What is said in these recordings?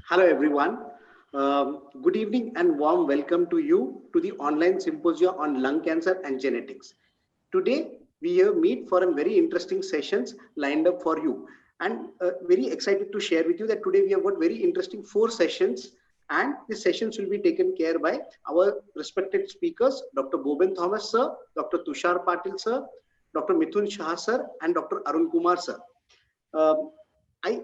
Hello, everyone. Good evening and warm welcome to you to the online symposium on lung cancer and genetics. Today, we have meet for a very interesting sessions lined up for you. And very excited to share with you that today we have got very interesting 4 sessions, and the sessions will be taken care by our respected speakers, Dr. Boben Thomas sir, Dr. Tushar Patil sir, Dr. Mithun Shah sir, and Dr. Arun Kumar sir. Um, I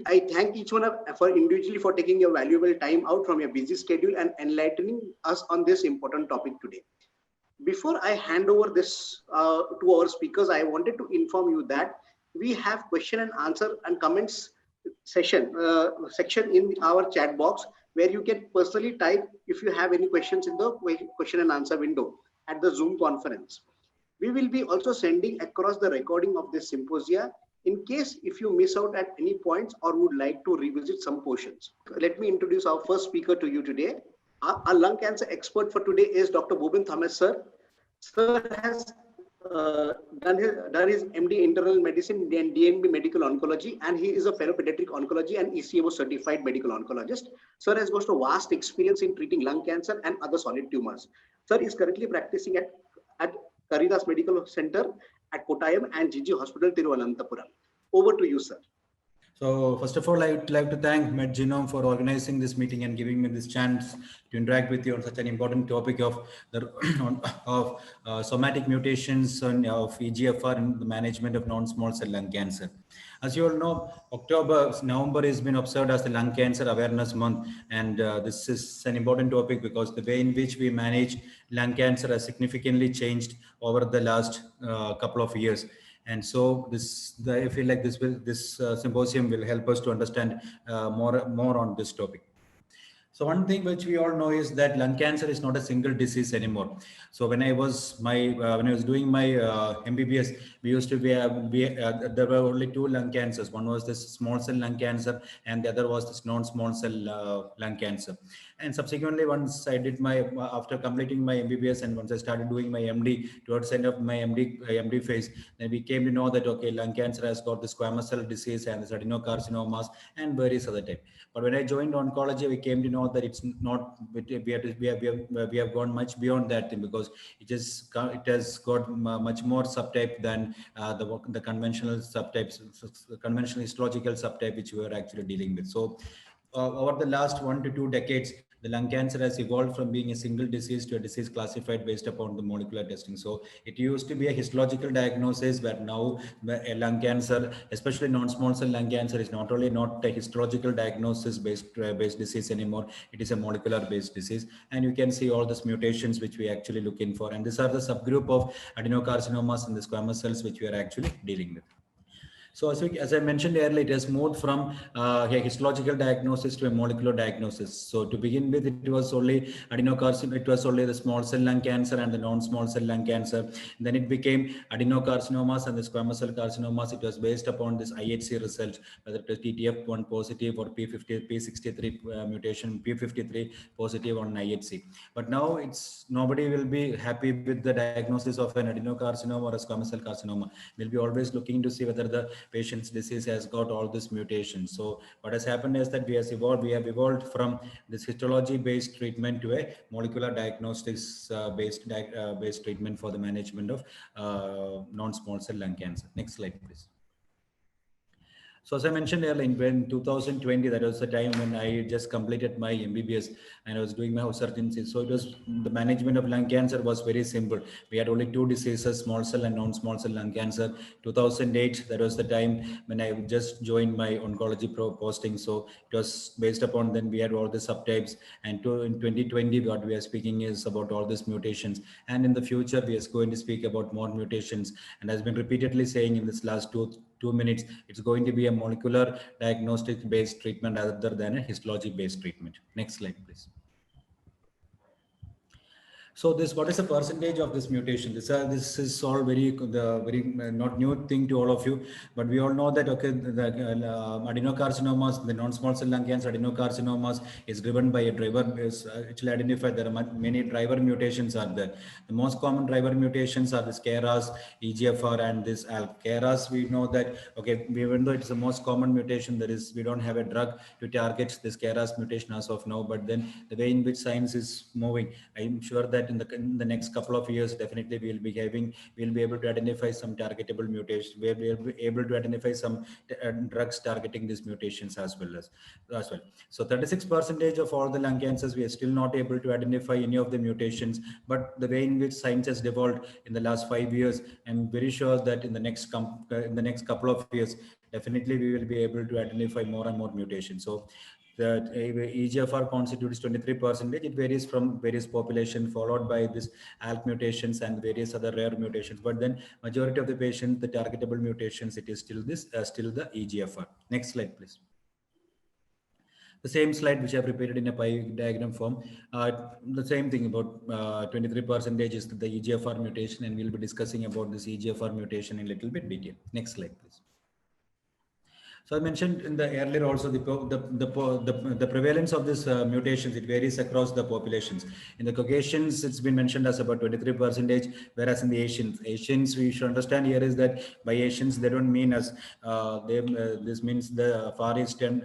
I thank each one of for individually for taking your valuable time out from your busy schedule and enlightening us on this important topic today. Before I hand over this to our speakers, I wanted to inform you that we have question and answer and comments section in our chat box where you can personally type if you have any questions in the question and answer window at the Zoom conference. We will be also sending across the recording of this symposia in case if you miss out at any points or would like to revisit some portions. Let me introduce our first speaker to you today. Our lung cancer expert for today is Dr. Boben Thomas sir. Sir has done his MD Internal Medicine and DNB Medical Oncology, and he is a fellow pediatric oncology and ECMO certified medical oncologist. Sir has got a vast experience in treating lung cancer and other solid tumors. Sir is currently practicing at Caritas Medical Center at Kottayam and GG Hospital, Tiruvananthapuram. Over to you, sir. So first of all, I would like to thank MedGenome for organizing this meeting and giving me this chance to interact with you on such an important topic of the somatic mutations of EGFR and the management of non-small cell lung cancer. As you all know, November has been observed as the Lung Cancer Awareness Month, and this is an important topic because the way in which we manage lung cancer has significantly changed over the last couple of years. And so I feel like this symposium will help us to understand more on this topic. So one thing which we all know is that lung cancer is not a single disease anymore. So when I was doing my MBBS, we used to there were only 2 lung cancers. One was this small cell lung cancer, and the other was this non-small cell lung cancer. And subsequently, once I did after completing my MBBS and once I started doing my MD, towards the end of my MD phase, then we came to know that okay, lung cancer has got this squamous cell disease and this adenocarcinomas and various other types. But when I joined oncology, we came to know that it's not. We have gone much beyond that thing because it has got much more subtype than the conventional subtypes, conventional histological subtype which we are actually dealing with. So over the last 1 to 2 decades, the lung cancer has evolved from being a single disease to a disease classified based upon the molecular testing. So it used to be a histological diagnosis, where now a lung cancer, especially non-small cell lung cancer, is not a histological diagnosis based disease anymore. It is a molecular based disease, and you can see all these mutations which we actually look in for. And these are the subgroup of adenocarcinomas and the squamous cells which we are actually dealing with. So as I mentioned earlier, it has moved from a histological diagnosis to a molecular diagnosis. So to begin with, it was only adenocarcinoma, it was only the small cell lung cancer and the non-small cell lung cancer. Then it became adenocarcinomas and the squamous cell carcinomas. It was based upon this IHC result, whether it was TTF1 positive or P63 mutation, P53 positive on IHC. But now nobody will be happy with the diagnosis of an adenocarcinoma or a squamous cell carcinoma. We'll be always looking to see whether the patient's disease has got all these mutations. So what has happened is that we have evolved from this histology based treatment to a molecular diagnostics based treatment for the management of non-small cell lung cancer. Next slide, please. So as I mentioned earlier, in 2020, that was the time when I just completed my MBBS and I was doing my house surgery. So the management of lung cancer was very simple. We had only 2 diseases, small cell and non-small cell lung cancer. 2008, that was the time when I just joined my oncology posting. So it was based upon, then we had all the subtypes. And in 2020, what we are speaking is about all these mutations. And in the future, we are going to speak about more mutations. And as been repeatedly saying in this last 2 minutes, it's going to be a molecular diagnostic based treatment rather than a histology based treatment. Next slide, please. So this, what is the percentage of this mutation? This is all very not new thing to all of you, but we all know that okay, the adenocarcinomas, the non-small cell lung cancer adenocarcinomas is driven by a driver. Is actually identified. There are many driver mutations are there. The most common driver mutations are this KRAS, EGFR, and this ALK. KRAS, we know that okay, even though it's the most common mutation, we don't have a drug to target this KRAS mutation as of now. But then the way in which science is moving, I'm sure that in the next couple of years, definitely we'll be able to identify some targetable mutations. We'll be able to identify some drugs targeting these mutations as well. So 36% of all the lung cancers, we are still not able to identify any of the mutations. But the way in which science has developed in the last 5 years, I'm very sure that in the next couple of years, definitely we will be able to identify more and more mutations. So the EGFR constitutes 23%. It varies from various population, followed by this ALK mutations and various other rare mutations. But then majority of the patients, the targetable mutations, it is still the EGFR. Next slide, please. The same slide which I've repeated in a pie diagram form. The same thing, about 23% is the EGFR mutation, and we'll be discussing about this EGFR mutation in a little bit detail. Next slide, please. So I mentioned in the earlier also the prevalence of this mutations, it varies across the populations. In the Caucasians, it's been mentioned as about 23%, whereas in the Asians, we should understand here is that by Asians, they don't mean as this means the Far Eastern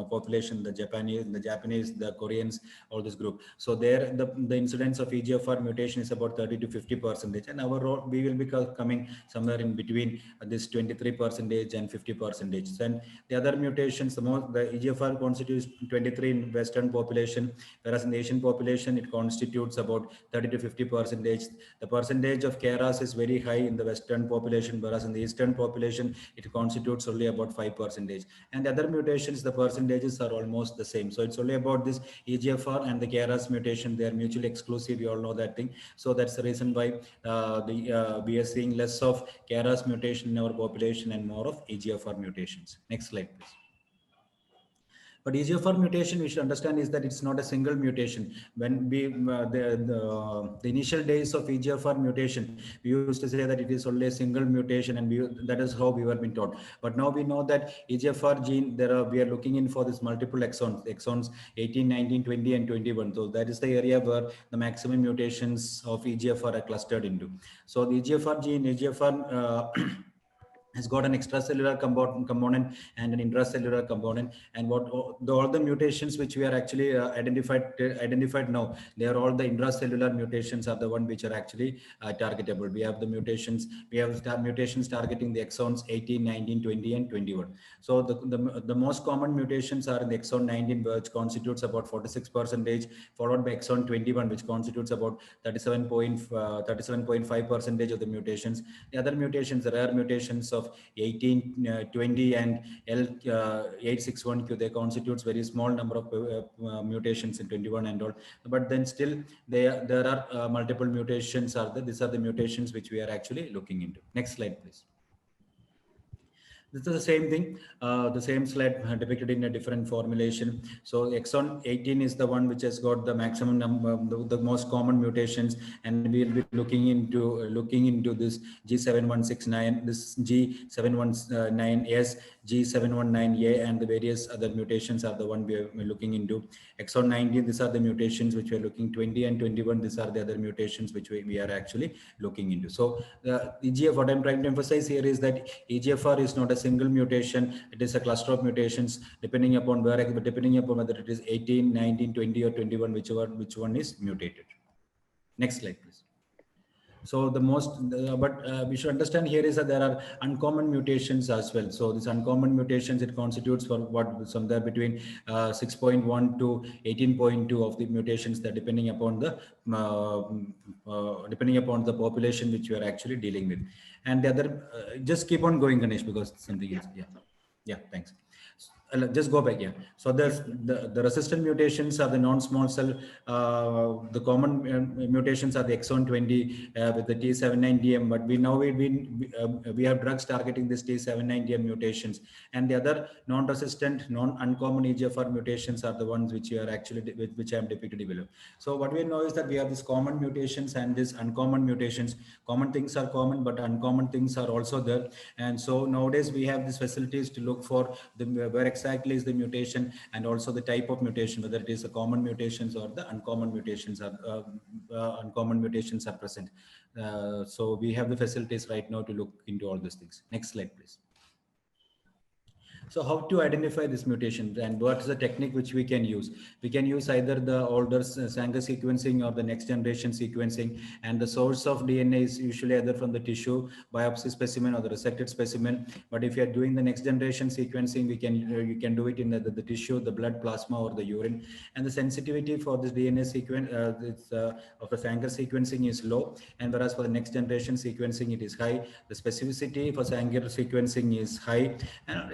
population, the Japanese, the Koreans, all this group. So there, the incidence of EGFR mutation is about 30 to 50%, and we will be coming somewhere in between this 23% and 50%. And the other mutations, the EGFR constitutes 23 in Western population, whereas in the Asian population, it constitutes about 30 to 50%. The percentage of KRAS is very high in the Western population, whereas in the Eastern population, it constitutes only about 5%. And the other mutations, the percentages are almost the same. So it's only about this EGFR and the KRAS mutation. They are mutually exclusive. You all know that thing. So that's the reason why we are seeing less of KRAS mutation in our population and more of EGFR mutations. Next slide, please. But EGFR mutation, we should understand, is that it's not a single mutation. When we the initial days of EGFR mutation, we used to say that it is only a single mutation, and that is how we were being taught. But now we know that EGFR gene, we are looking in for this multiple exons 18, 19, 20, and 21. So that is the area where the maximum mutations of EGFR are clustered into. So the EGFR gene, has got an extracellular component and an intracellular component, and all the mutations which we are actually identified now, they are all the intracellular mutations are the one which are actually targetable. We have mutations targeting the exons 18, 19, 20, and 21. So the most common mutations are in the exon 19, which constitutes about 46%, followed by exon 21, which constitutes about 37.5% of the mutations. The other mutations, the rare mutations of 18, 20, and L861Q, they constitutes very small number of mutations in 21 and all. But then still there are multiple mutations. These are the mutations which we are actually looking into. Next slide, please. This is the same thing, the same slide depicted in a different formulation. So exon 18 is the one which has got the maximum number, the most common mutations, and we will be looking into this G7169, this G719S, G719A, and the various other mutations are the one we are looking into. Exon 19, these are the mutations which we are looking. 20 and 21, these are the other mutations which we are actually looking into. So EGFR, what I'm trying to emphasize here is that EGFR is not a single mutation. It is a cluster of mutations depending upon whether it is 18, 19, 20, or 21, which one is mutated. Next slide, please. So we should understand here is that there are uncommon mutations as well. So these uncommon mutations, it constitutes for somewhere between 6.1 to 18.2 of the mutations, that depending upon the population which you are actually dealing with. And the other, just keep on going, Ganesh, because something else. Yeah, thanks. just go back. Yeah. So the resistant mutations are the non-small cell. The common mutations are the exon 20 with the T790M. But we have drugs targeting this T790M mutations, and the other non-resistant, non-uncommon EGFR mutations are the ones which you are actually which I am depicted below. So what we know is that we have these common mutations and these uncommon mutations. Common things are common, but uncommon things are also there. And so nowadays we have these facilities to look for where exactly is the mutation, and also the type of mutation, whether it is the common mutations or the uncommon mutations are present. So we have the facilities right now to look into all these things. Next slide, please. So how to identify this mutation, and what is the technique which we can use? We can use either the older Sanger sequencing or the next generation sequencing, and the source of DNA is usually either from the tissue biopsy specimen or the resected specimen. But if you are doing the next generation sequencing, you can do it in the tissue, the blood, plasma, or the urine. And the sensitivity for this DNA sequence of the Sanger sequencing is low, and whereas for the next generation sequencing it is high. The specificity for Sanger sequencing is high, and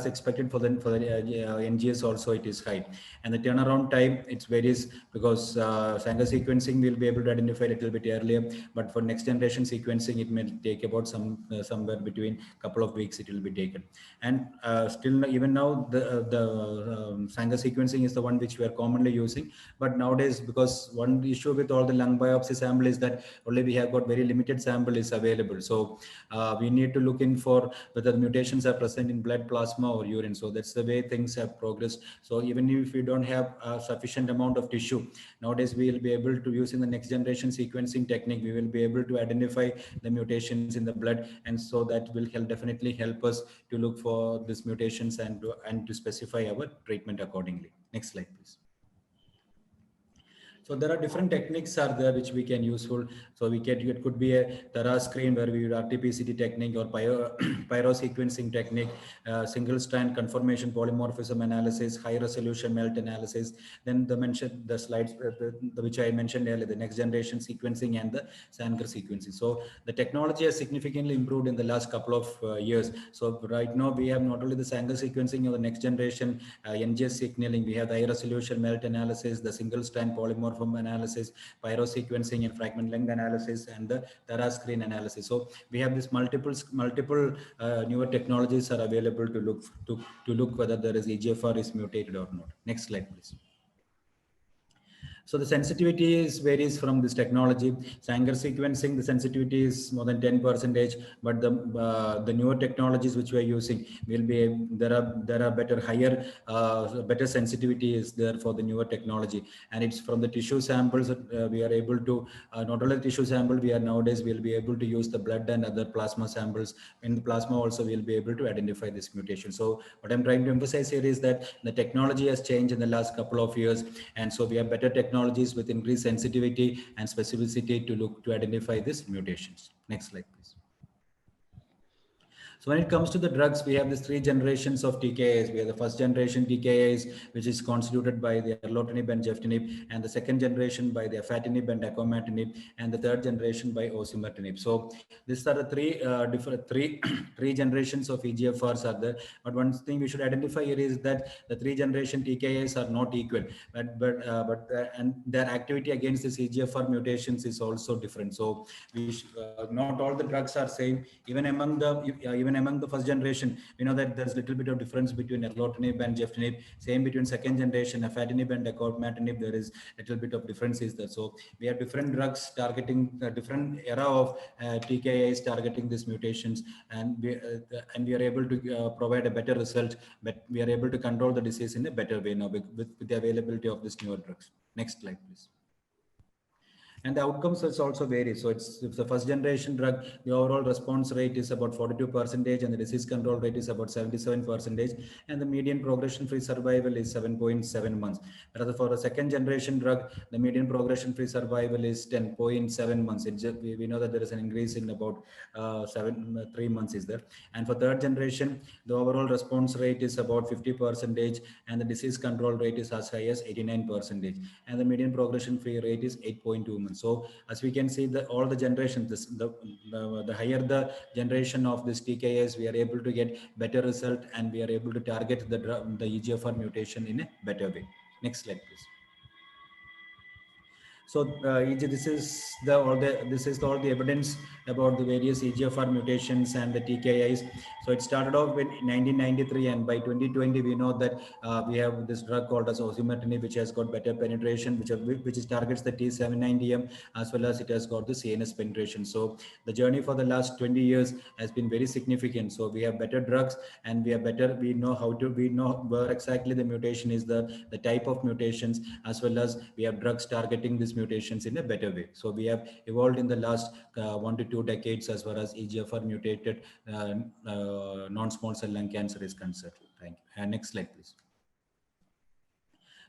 as expected for the NGS also it is high. And the turnaround time, it varies, because Sanger sequencing will be able to identify a little bit earlier, but for next generation sequencing it may take about somewhere between a couple of weeks it will be taken. And still even now the Sanger sequencing is the one which we are commonly using. But nowadays, because one issue with all the lung biopsy sample is that only we have got very limited sample is available. So we need to look in for whether the mutations are present in blood, plasma, or urine. So that's the way things have progressed. So even if we don't have a sufficient amount of tissue, nowadays we will be able to, using the next generation sequencing technique, we will be able to identify the mutations in the blood, and so that will definitely help us to look for these mutations and to specify our treatment accordingly. Next slide, please. So there are different techniques are there which we can useful. So it could be a TARA screen where we use RT-PCR technique, or pyro sequencing technique, single strand conformation polymorphism analysis, high resolution melt analysis. Then the slides which I mentioned earlier, the next generation sequencing and the Sanger sequencing. So the technology has significantly improved in the last couple of years. So right now we have not only the Sanger sequencing or the next generation NGS signaling, we have the high resolution melt analysis, the single strand polymorphism analysis, pyro sequencing and fragment length analysis, and the TARA screen analysis. So we have this multiple newer technologies are available to look whether there is EGFR is mutated or not. Next slide, please. So the sensitivity varies from this technology. Sanger sequencing, the sensitivity is more than 10%, but the newer technologies which we are using will be there are better sensitivity is there for the newer technology, and it's from the tissue samples. We are able to not only the tissue sample, nowadays we'll be able to use the blood and other plasma samples. In the plasma also we'll be able to identify this mutation. So what I'm trying to emphasize here is that the technology has changed in the last couple of years, and so we have better technologies with increased sensitivity and specificity to identify these mutations. Next slide, please. So when it comes to the drugs, we have these three generations of TKIs. We have the first generation TKIs, which is constituted by the erlotinib and geftinib, and the second generation by the afatinib and dacomatinib, and the third generation by osimertinib. So these are the three generations of EGFRs are there. But one thing we should identify here is that the three generation TKIs are not equal, and their activity against these EGFR mutations is also different. So not all the drugs are same. Even among the first generation, we know that there's a little bit of difference between erlotinib and geftinib. Same between second generation afatinib and dacomatinib, there is a little bit of differences there. So we have different drugs targeting a different era of TKIs targeting these mutations, and we are able to provide a better result, but we are able to control the disease in a better way now with the availability of these newer drugs. Next slide, please. And the outcomes also vary. So if the first generation drug, the overall response rate is about 42%, and the disease control rate is about 77%, and the median progression-free survival is 7.7 months. Whereas for a second generation drug, the median progression-free survival is 10.7 months. We know that there is an increase in about 3 months is there. And for third generation, the overall response rate is about 50%, and the disease control rate is as high as 89%, and the median progression-free rate is 8.2 months. months. So as we can see, all the generations, the higher the generation of this TKIs, we are able to get better result, and we are able to target the EGFR mutation in a better way. Next slide, please. So this is all the evidence about the various EGFR mutations and the TKIs. So it started off in 1993, and by 2020 we know that we have this drug called as osimertinib, which has got better penetration, which targets the T790M, as well as it has got the CNS penetration. So the journey for the last 20 years has been very significant. So we have better drugs, and we know where exactly the mutation is, the type of mutations, as well as we have drugs targeting these mutations in a better way. So we have evolved in the last 1 to 2 decades as far as EGFR mutated non-small cell lung cancer is concerned. Thank you. Next slide, please.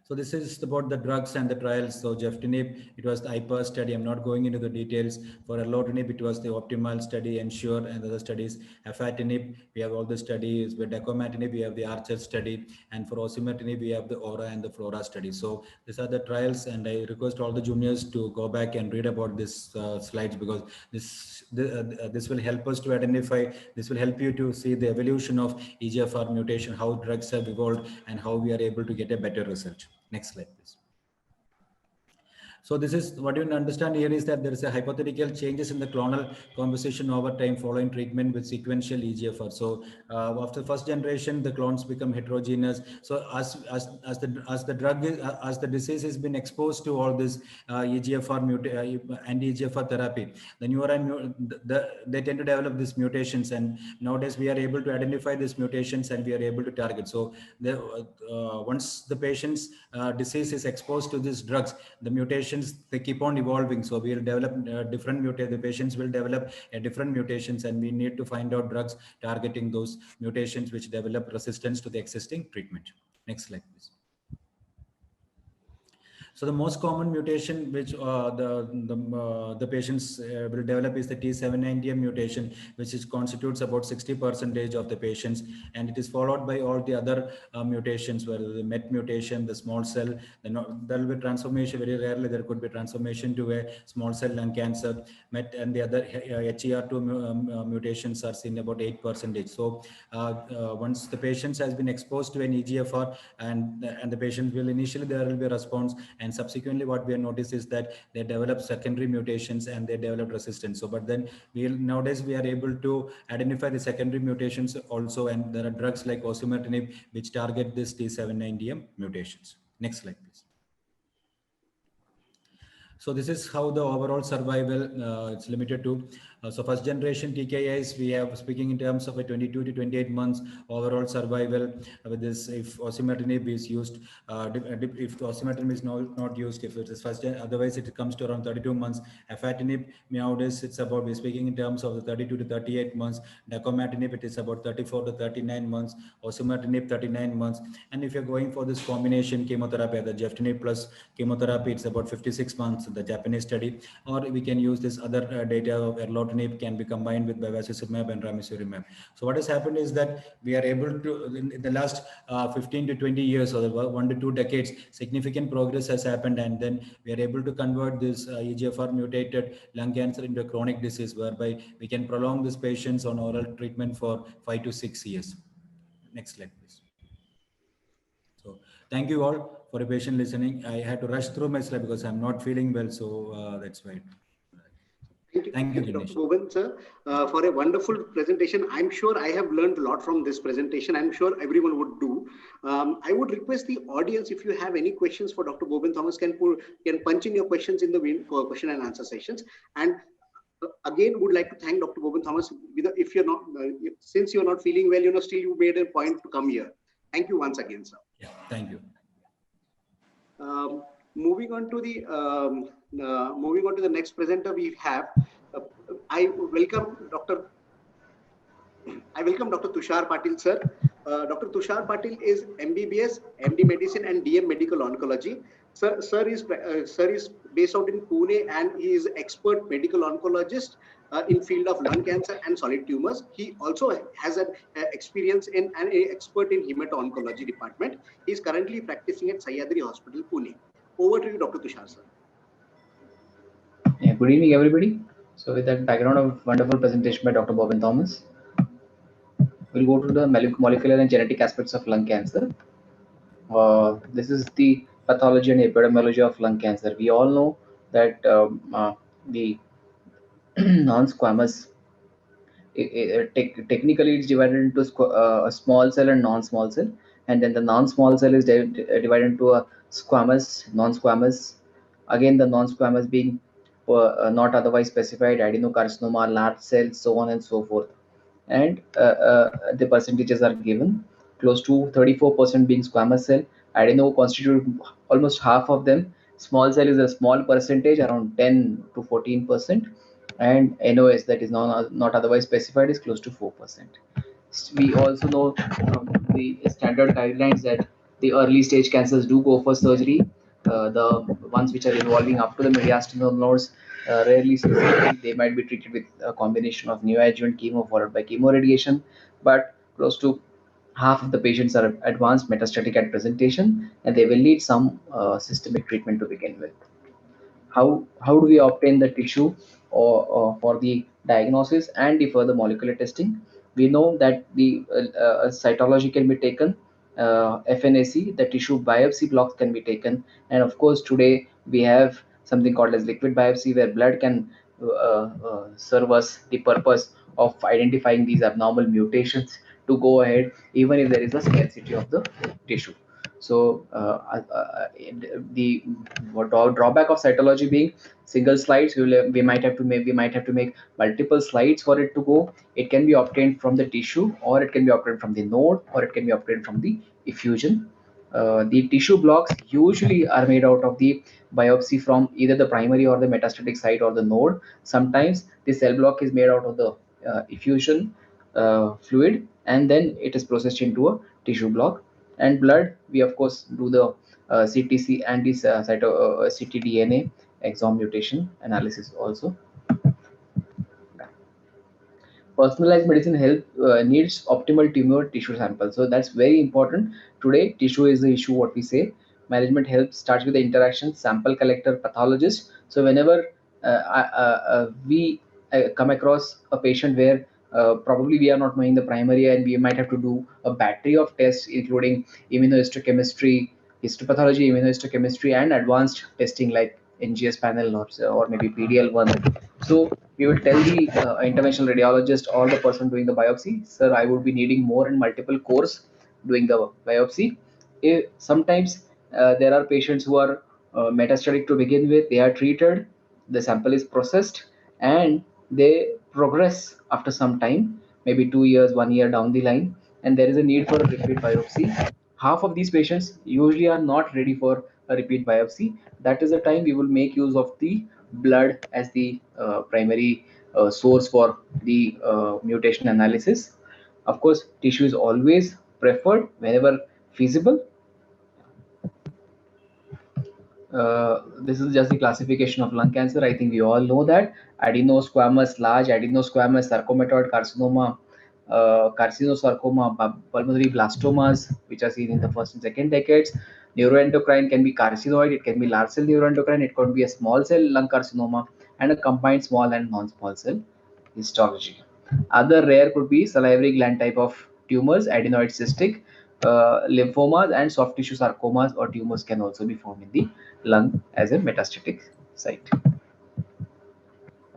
So this is about the drugs and the trials. So Gefitinib, it was the IPA study. I'm not going into the details. For Erlotinib, it was the Optimal study, Ensure, and other studies. Afatinib, we have all the studies. With Dacomatinib, we have the Archer study. And for Osimertinib, we have the Aura and the Flora study. So these are the trials, and I request all the juniors to go back and read about this slides, because this will help us to identify, this will help you to see the evolution of EGFR mutation, how drugs have evolved, and how we are able to get a better result. Next slide, please. So this is what you understand here is that there is a hypothetical changes in the clonal composition over time following treatment with sequential EGFR. So after first generation, the clones become heterogeneous. So as the disease has been exposed to all this EGFR anti-EGFR therapy, the neuron they tend to develop these mutations, and nowadays we are able to identify these mutations and we are able to target. So once the patient's disease is exposed to these drugs, the mutations, they keep on evolving. So we'll develop different mutations. The patients will develop different mutations, and we need to find out drugs targeting those mutations which develop resistance to the existing treatment. Next slide, please. So the most common mutation which the patients will develop is the T790M mutation, which constitutes about 60% of the patients, and it is followed by all the other mutations, where the MET mutation, the small cell, there will be transformation. Very rarely there could be transformation to a small cell lung cancer. MET and the other HER2 mutations are seen about 8%. So once the patients has been exposed to an EGFR, and the patient will initially, there will be a response, and subsequently what we have noticed is that they develop secondary mutations and they develop resistance. So but then nowadays we are able to identify the secondary mutations also, and there are drugs like osimertinib which target this T790M mutations. Next slide, please. So this is how the overall survival it's limited to. So first generation TKIs, we have, speaking in terms of a 22 to 28 months overall survival with this. If osimertinib is used, if osimertinib is not used, if it is first gen, otherwise it comes to around 32 months. Afatinib, nowadays it's about, we're speaking in terms of the 32 to 38 months. Dacomatinib, it is about 34 to 39 months. Osimertinib, 39 months. And if you're going for this combination chemotherapy, the Gefitinib plus chemotherapy, it's about 56 months, the Japanese study. Or we can use this other data of Erlotinib can be combined with bevacizumab and ramucirumab. So what has happened is that we are able to, in the last 15 to 20 years, or 1 to 2 decades, significant progress has happened, and then we are able to convert this EGFR mutated lung cancer into a chronic disease, whereby we can prolong these patients on oral treatment for 5 to 6 years. Next slide, please. So thank you all for your patient listening. I had to rush through my slide because I'm not feeling well, so that's why. Thank you, Dr. Govind, sir, for a wonderful presentation. I'm sure I have learned a lot from this presentation. I'm sure everyone would do. I would request the audience, if you have any questions for Dr. Govind Thomas, can punch in your questions in the question and answer sessions. And again, would like to thank Dr. Govind Thomas. If you're not, since you're not feeling well, still you made a point to come here. Thank you once again, sir. Yeah, thank you. Moving on to the next presenter we have, I welcome Dr. Tushar Patil, sir. Dr. Tushar Patil is MBBS, MD Medicine, and DM Medical Oncology. Sir is based out in Pune, and he is expert medical oncologist in field of lung cancer and solid tumors. He also has an experience in an expert in hemato-oncology department. He is currently practicing at Sahyadri Hospital, Pune. Over to you, Dr. Tushar, sir. Yeah, good evening, everybody. So, with that background of wonderful presentation by Dr. Bobin Thomas, we'll go to the molecular and genetic aspects of lung cancer. This is the pathology and epidemiology of lung cancer. We all know that the non-squamous, technically it's divided into a small cell and non-small cell, and then the non-small cell is divided into a squamous, non-squamous. Again, the non-squamous being not otherwise specified, adenocarcinoma, large cells, so on and so forth. And the percentages are given, close to 34% being squamous cell. Adeno constitute almost half of them. Small cell is a small percentage, around 10 to 14%, and NOS, that is not otherwise specified, is close to 4%. We also know the standard guidelines that the early stage cancers do go for surgery. The ones which are involving up to the mediastinal nodes, rarely surgery. They might be treated with a combination of neoadjuvant chemo followed by chemoradiation, but close to half of the patients are advanced metastatic at presentation, and they will need some systemic treatment to begin with. How do we obtain the tissue or for the diagnosis and the further molecular testing? We know that the cytology can be taken, FNAC, the tissue biopsy blocks can be taken, and of course today we have something called as liquid biopsy, where blood can serve us the purpose of identifying these abnormal mutations to go ahead, even if there is a scarcity of the tissue. So the drawback of cytology being single slides, we might have to make multiple slides for it to go. It can be obtained from the tissue, or it can be obtained from the node, or it can be obtained from the effusion. The tissue blocks usually are made out of the biopsy from either the primary or the metastatic site or the node. Sometimes the cell block is made out of the effusion fluid, and then it is processed into a tissue block. And blood, we of course do the CTC and this ctDNA exome mutation analysis also. Personalized medicine help needs optimal tumor tissue sample, so that's very important. Today tissue is the issue, what we say. Management help starts with the interaction sample collector pathologist. So whenever we come across a patient where probably we are not knowing the primary, and we might have to do a battery of tests including immunohistochemistry, histopathology, immunohistochemistry, and advanced testing like NGS panel, or maybe PDL1. So we will tell the interventional radiologist or the person doing the biopsy, sir, I would be needing more and multiple cores doing the biopsy. Sometimes there are patients who are metastatic to begin with, they are treated, the sample is processed, and they progress after some time, maybe 2 years, 1 year down the line, and there is a need for a repeat biopsy. Half of these patients usually are not ready for a repeat biopsy. That is the time we will make use of the blood as the primary source for the mutation analysis. Of course, tissue is always preferred whenever feasible. This is just the classification of lung cancer. I think we all know that adenosquamous, large adenosquamous sarcomatoid carcinoma, carcinosarcoma, pulmonary blastomas, which are seen in the first and second decades. Neuroendocrine can be carcinoid, it can be large cell neuroendocrine, it could be a small cell lung carcinoma, and a combined small and non-small cell histology. Other rare could be salivary gland type of tumors, adenoid cystic, lymphomas, and soft tissue sarcomas or tumors can also be found in the lung as a metastatic site.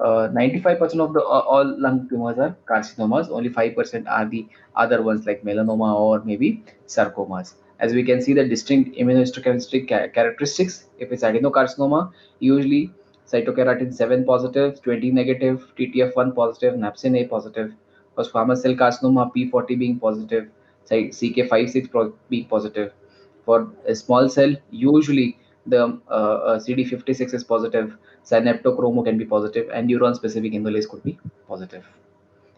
95% of the all lung tumors are carcinomas. Only 5% are the other ones like melanoma or maybe sarcomas. As we can see, the distinct immunohistochemistry characteristics. If it's adenocarcinoma, usually cytokeratin 7 positive, 20 negative, TTF1 positive, napsin A positive. For squamous cell carcinoma, P40 being positive, CK56 being positive. For a small cell, usually the CD56 is positive, synaptochromo can be positive, and neuron specific indolase could be positive.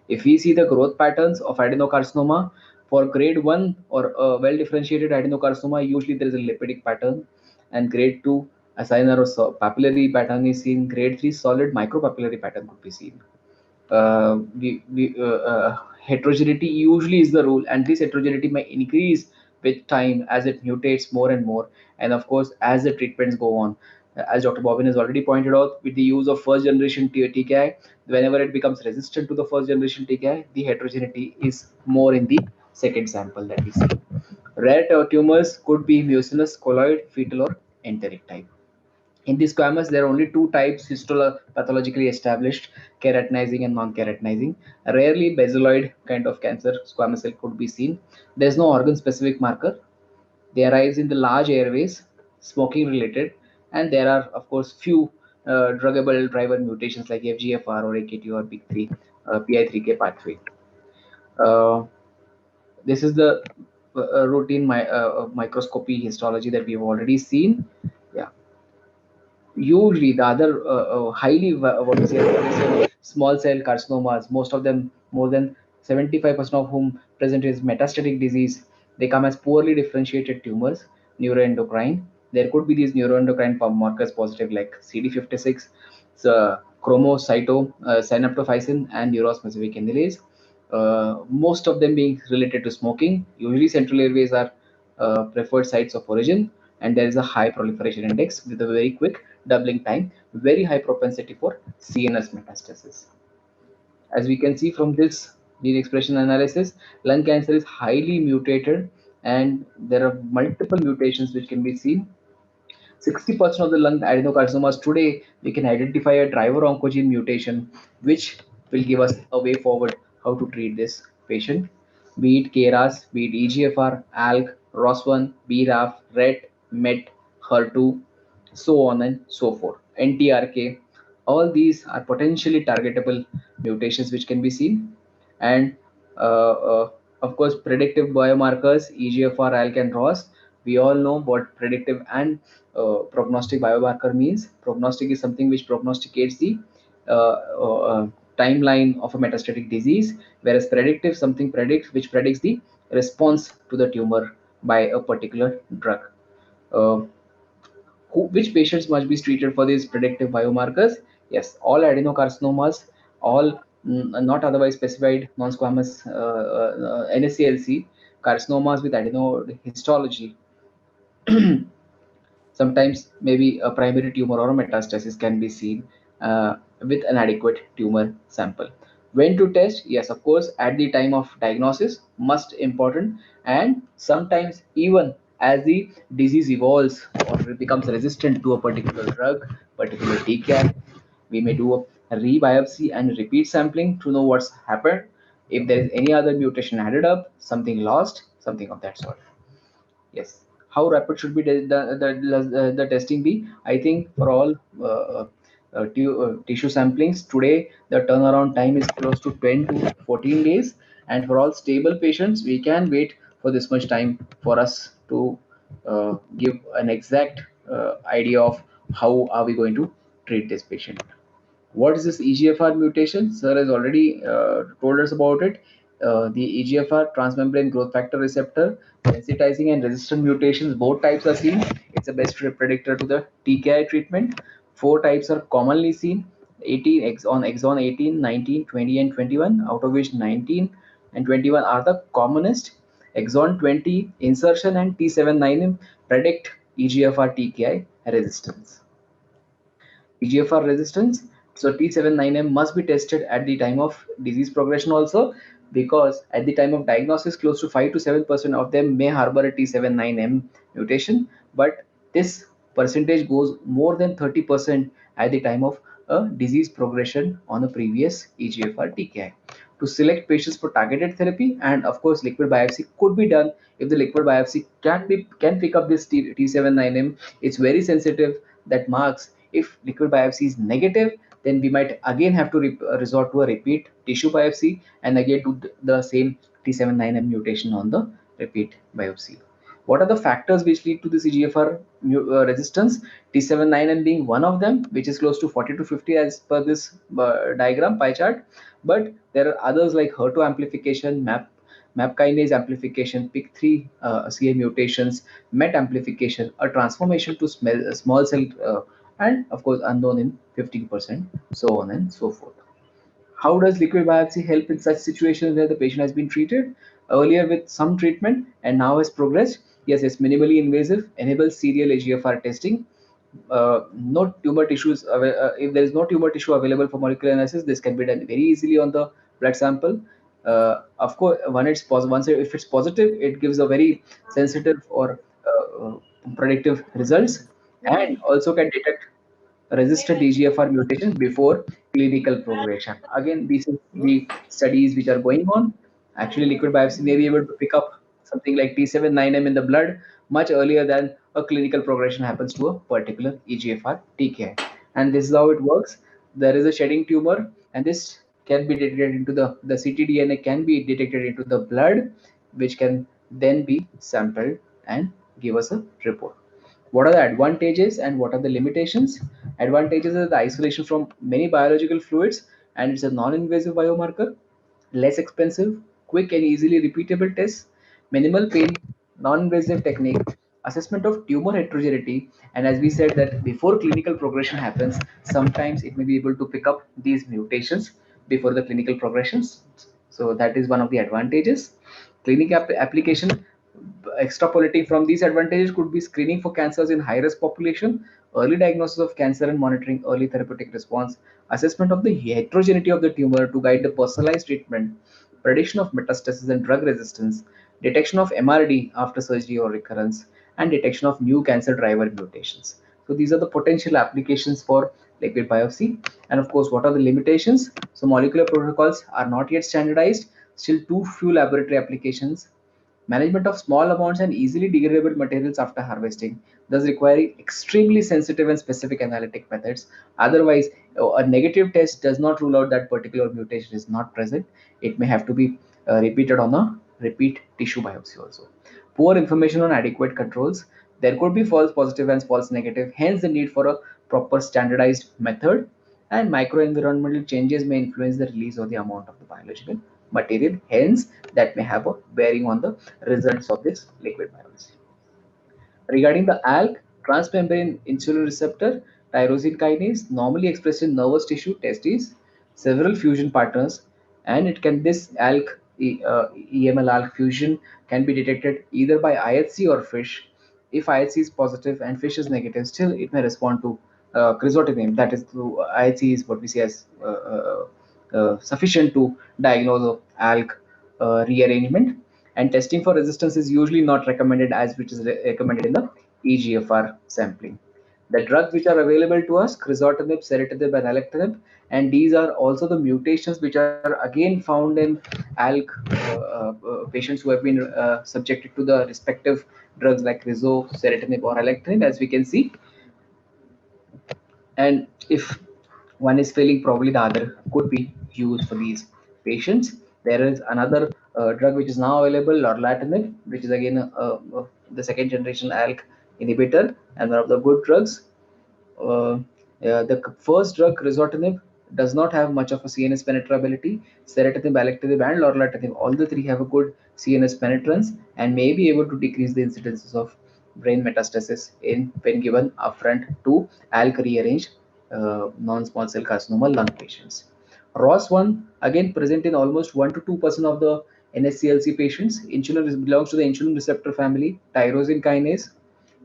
If we see the growth patterns of adenocarcinoma, for grade 1 or well differentiated adenocarcinoma, usually there is a lipidic pattern, and grade 2 acinar or papillary pattern is seen. Grade 3 solid micropapillary pattern could be seen. Heterogeneity usually is the rule, and this heterogeneity may increase with time as it mutates more and more, and of course as the treatments go on. as Dr. Bobbin has already pointed out, with the use of first generation TKI, whenever it becomes resistant to the first generation TKI, the heterogeneity is more in the second sample that we see. Rare tumors could be mucinous, colloid, fetal, or enteric type. In the squamous, there are only two types histopathologically established, keratinizing and non-keratinizing. Rarely basaloid kind of cancer squamous cell could be seen. There is no organ-specific marker. They arise in the large airways, smoking related, and there are, of course, few druggable driver mutations like FGFR or AKT or PI3K, PI3K pathway. This is the routine microscopy histology that we have already seen. Yeah. Usually the other highly what we say small cell carcinomas, most of them more than 75% of whom present is metastatic disease. They come as poorly differentiated tumors, neuroendocrine. There could be these neuroendocrine markers positive like CD56, chromocyto, synaptophysin, and neurospecific amylase. Most of them being related to smoking. Usually central airways are preferred sites of origin, and there is a high proliferation index with a very quick doubling time, very high propensity for CNS metastasis. As we can see from this gene expression analysis, lung cancer is highly mutated, and there are multiple mutations which can be seen. 60% of the lung adenocarcinomas today, we can identify a driver oncogene mutation, which will give us a way forward how to treat this patient. Be it KRAS, be it EGFR, ALK, ROS1, BRAF, RET, MET, HER2, so on and so forth. NTRK, all these are potentially targetable mutations which can be seen. And of course, predictive biomarkers, EGFR, ALK, and ROS. We all know what predictive and prognostic biomarker means. Prognostic is something which prognosticates the timeline of a metastatic disease, whereas predictive something which predicts the response to the tumor by a particular drug. Which patients must be treated for these predictive biomarkers? Yes, all adenocarcinomas, all not otherwise specified non-squamous NSCLC carcinomas with adeno histology. Sometimes maybe a primary tumor or a metastasis can be seen with an adequate tumor sample. When to test? Yes, of course, at the time of diagnosis, must important, and sometimes even as the disease evolves or becomes resistant to a particular drug, particular TCAT, we may do a rebiopsy and repeat sampling to know what's happened. If there is any other mutation added up, something lost, something of that sort. Yes. How rapid should be the testing be? I think for all tissue samplings today, the turnaround time is close to 10 to 14 days. And for all stable patients, we can wait for this much time for us to give an exact idea of how are we going to treat this patient. What is this EGFR mutation? Sir has already told us about it. The EGFR transmembrane growth factor receptor sensitizing and resistant mutations, both types are seen. It's the best predictor to the TKI treatment. Four types are commonly seen: 18 on exon 18, 19, 20, and 21, out of which 19 and 21 are the commonest. Exon 20 insertion and T790M predict EGFR TKI resistance. EGFR resistance. So T790M must be tested at the time of disease progression also, because at the time of diagnosis, close to 5 to 7% of them may harbor a T790M mutation, but this percentage goes more than 30% at the time of a disease progression on a previous EGFR TKI. To select patients for targeted therapy, and of course liquid biopsy could be done. If the liquid biopsy can pick up this T790M, it's very sensitive, that marks. If liquid biopsy is negative, then we might again have to resort to a repeat tissue biopsy and again do the same T790M mutation on the repeat biopsy. What are the factors which lead to this EGFR resistance? T790M being one of them, which is close to 40 to 50 as per this diagram pie chart. But there are others like HER2 amplification, MAP kinase amplification, PIK3 CA mutations, MET amplification, a transformation to small cell, and of course unknown in 15%, so on and so forth. How does liquid biopsy help in such situations where the patient has been treated earlier with some treatment and now has progressed? Yes, it's minimally invasive, enables serial EGFR testing. no tumor tissues, if there is no tumor tissue available for molecular analysis, this can be done very easily on the blood sample. Of course, once if it's positive, it gives a very sensitive or predictive results, and also can detect resistant EGFR mutation before clinical progression. Again, these are the studies which are going on. Actually, liquid biopsy may be able to pick up something like T799M in the blood much earlier than a clinical progression happens to a particular EGFR TKI. And this is how it works. There is a shedding tumor, and this can be detected into the ctDNA can be detected into the blood, which can then be sampled and give us a report. What are the advantages and what are the limitations? Advantages are the isolation from many biological fluids, and it's a non-invasive biomarker, less expensive, quick and easily repeatable tests, minimal pain, non-invasive technique, assessment of tumor heterogeneity, and as we said that before clinical progression happens, sometimes it may be able to pick up these mutations before the clinical progressions. So that is one of the advantages. Application, extrapolating from these advantages, could be screening for cancers in high risk population, early diagnosis of cancer and monitoring early therapeutic response, assessment of the heterogeneity of the tumor to guide the personalized treatment, prediction of metastasis and drug resistance, detection of MRD after surgery or recurrence, and detection of new cancer driver mutations. So these are the potential applications for liquid biopsy. And of course, what are the limitations? So molecular protocols are not yet standardized, still too few laboratory applications. Management of small amounts and easily degradable materials after harvesting, thus requiring extremely sensitive and specific analytic methods. Otherwise, a negative test does not rule out that particular mutation is not present. It may have to be repeated on a repeat tissue biopsy also. Poor information on adequate controls. There could be false positive and false negative, hence the need for a proper standardized method. And microenvironmental changes may influence the release or the amount of the biological material, hence that may have a bearing on the results of this liquid biopsy. Regarding the ALK, transmembrane insulin receptor tyrosine kinase, normally expressed in nervous tissue, testes, several fusion partners, and it can this ALK EML ALK fusion can be detected either by IHC or FISH. If IHC is positive and FISH is negative, still it may respond to crizotinib. That is, through IHC is what we see as sufficient to diagnose of ALK rearrangement, and testing for resistance is usually not recommended as which is recommended in the EGFR sampling. The drugs which are available to us, crizotinib, ceritinib, and alectinib, and these are also the mutations which are again found in ALK patients who have been subjected to the respective drugs like crizo, ceritinib, or alectinib, as we can see. And if one is failing, probably the other could be used for these patients. There is another drug which is now available, lorlatinib, which is again the second generation ALK inhibitor and one of the good drugs. The first drug, crizotinib, does not have much of a CNS penetrability. Ceritinib, alectinib, and lorlatinib, all the three have a good CNS penetrance and may be able to decrease the incidences of brain metastasis in when given upfront to ALK rearranged non-small cell carcinoma lung patients. ROS1 again present in almost 1 to 2% of the NSCLC patients. Insulin belongs to the insulin receptor family, tyrosine kinase.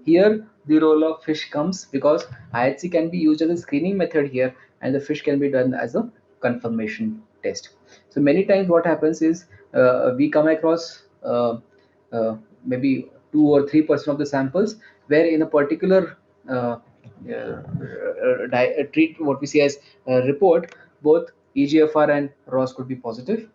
Here, the role of FISH comes because IHC can be used as a screening method here, and the FISH can be done as a confirmation test. So many times, what happens is we come across maybe 2 or 3% of the samples where in a particular treat what we see as report, both EGFR and ROS could be positive.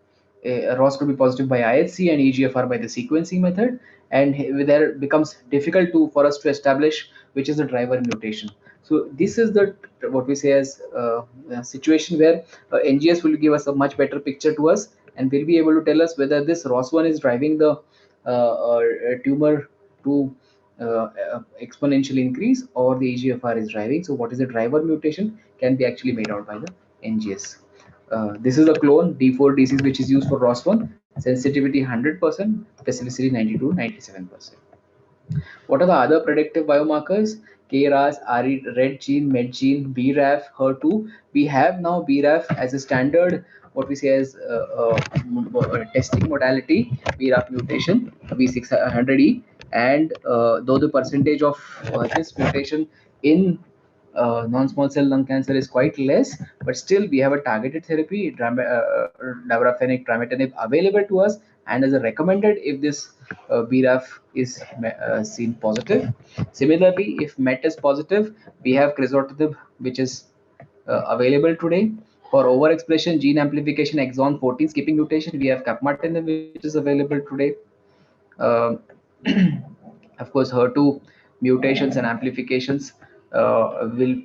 ROS could be positive by IHC and EGFR by the sequencing method, and there becomes difficult for us to establish which is the driver mutation. So this is the what we say as a situation where NGS will give us a much better picture to us and will be able to tell us whether this ROS1 is driving the tumor to exponential increase or the EGFR is driving. So what is the driver mutation can be actually made out by the NGS. This is a clone D4 which is used for ROS1, sensitivity 100%, specificity 90 to 97%. What are the other predictive biomarkers? KRAS, red gene, MET gene, BRAF, HER2. We have now BRAF as a standard, what we say as testing modality, BRAF mutation, B600E. And though the percentage of this mutation in non-small cell lung cancer is quite less, but still we have a targeted therapy, dabrafenib, trametinib, available to us and as a recommended if this BRAF is seen positive. Similarly, if MET is positive, we have crizotinib, which is available today. For overexpression, gene amplification, exon 14 skipping mutation, we have capmatinib, which is available today. Um of course, HER2 mutations and amplifications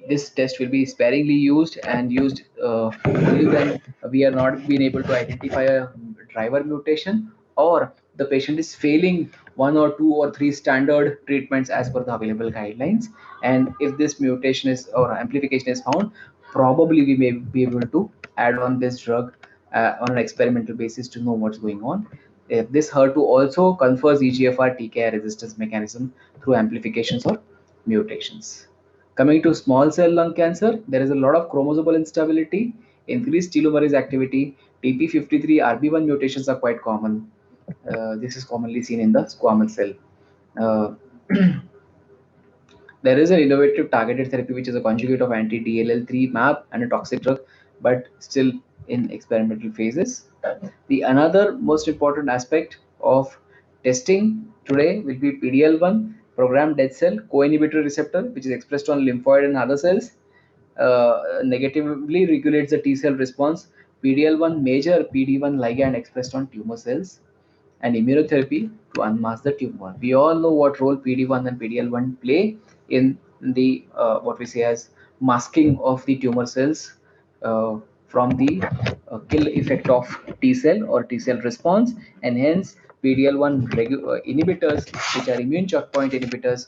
this test will be sparingly used and used only when we are not being able to identify a driver mutation or the patient is failing one or two or three standard treatments as per the available guidelines. And if this mutation is or amplification is found, probably we may be able to add on this drug on an experimental basis to know what's going on. If this HER2 also confers EGFR TKI resistance mechanism through amplifications or mutations. Coming to small cell lung cancer, there is a lot of chromosomal instability, increased telomerase activity, TP53, RB1 mutations are quite common. This is commonly seen in the squamous cell. Uh, there is an innovative targeted therapy which is a conjugate of anti-DLL3 mAb and a toxic drug, but still in experimental phases. The another most important aspect of testing today will be PDL1, programmed dead cell co-inhibitory receptor, which is expressed on lymphoid and other cells, negatively regulates the T cell response. PDL1 major PD1 ligand expressed on tumor cells, and immunotherapy to unmask the tumor. We all know what role PD1 and PDL1 play in the what we say as masking of the tumor cells from the kill effect of T cell or T cell response, and hence PDL1 inhibitors, which are immune checkpoint inhibitors,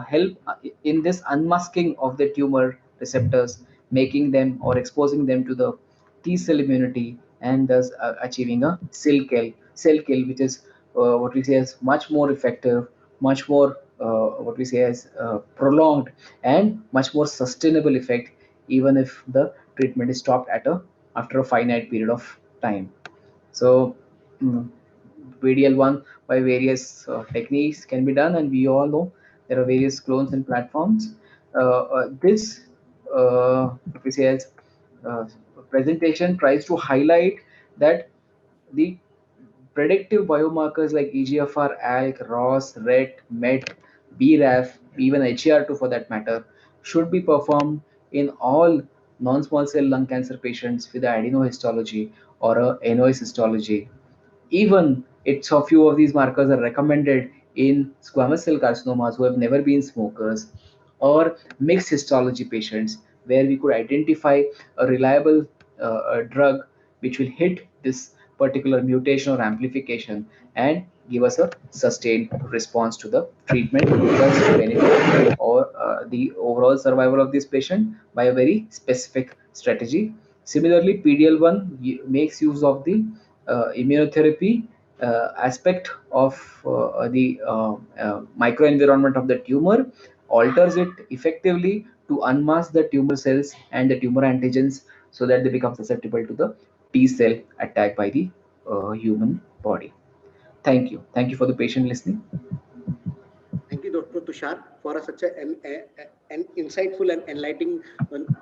help in this unmasking of the tumor receptors, making them or exposing them to the T cell immunity and thus achieving a cell kill, which is what we say as much more effective, much more what we say as prolonged and much more sustainable effect, even if the treatment is stopped at a after a finite period of time. So PDL1 by various techniques can be done, and we all know there are various clones and platforms. This what we say as uh, presentation tries to highlight that the predictive biomarkers like EGFR, ALK, ROS, RET, MET, BRAF, even HER2 for that matter, should be performed in all non-small cell lung cancer patients with adenohistology or a NOS histology. Even it's a few of these markers are recommended in squamous cell carcinomas who have never been smokers or mixed histology patients where we could identify a reliable drug which will hit this particular mutation or amplification and give us a sustained response to the treatment, thus benefit or the overall survival of this patient by a very specific strategy. Similarly, PDL1 makes use of the immunotherapy aspect of the microenvironment of the tumor, alters it effectively to unmask the tumor cells and the tumor antigens so that they become susceptible to the T cell attack by the human body. Thank you. Thank you for the patient listening. Thank you, Dr. Tushar, for such an insightful and enlightening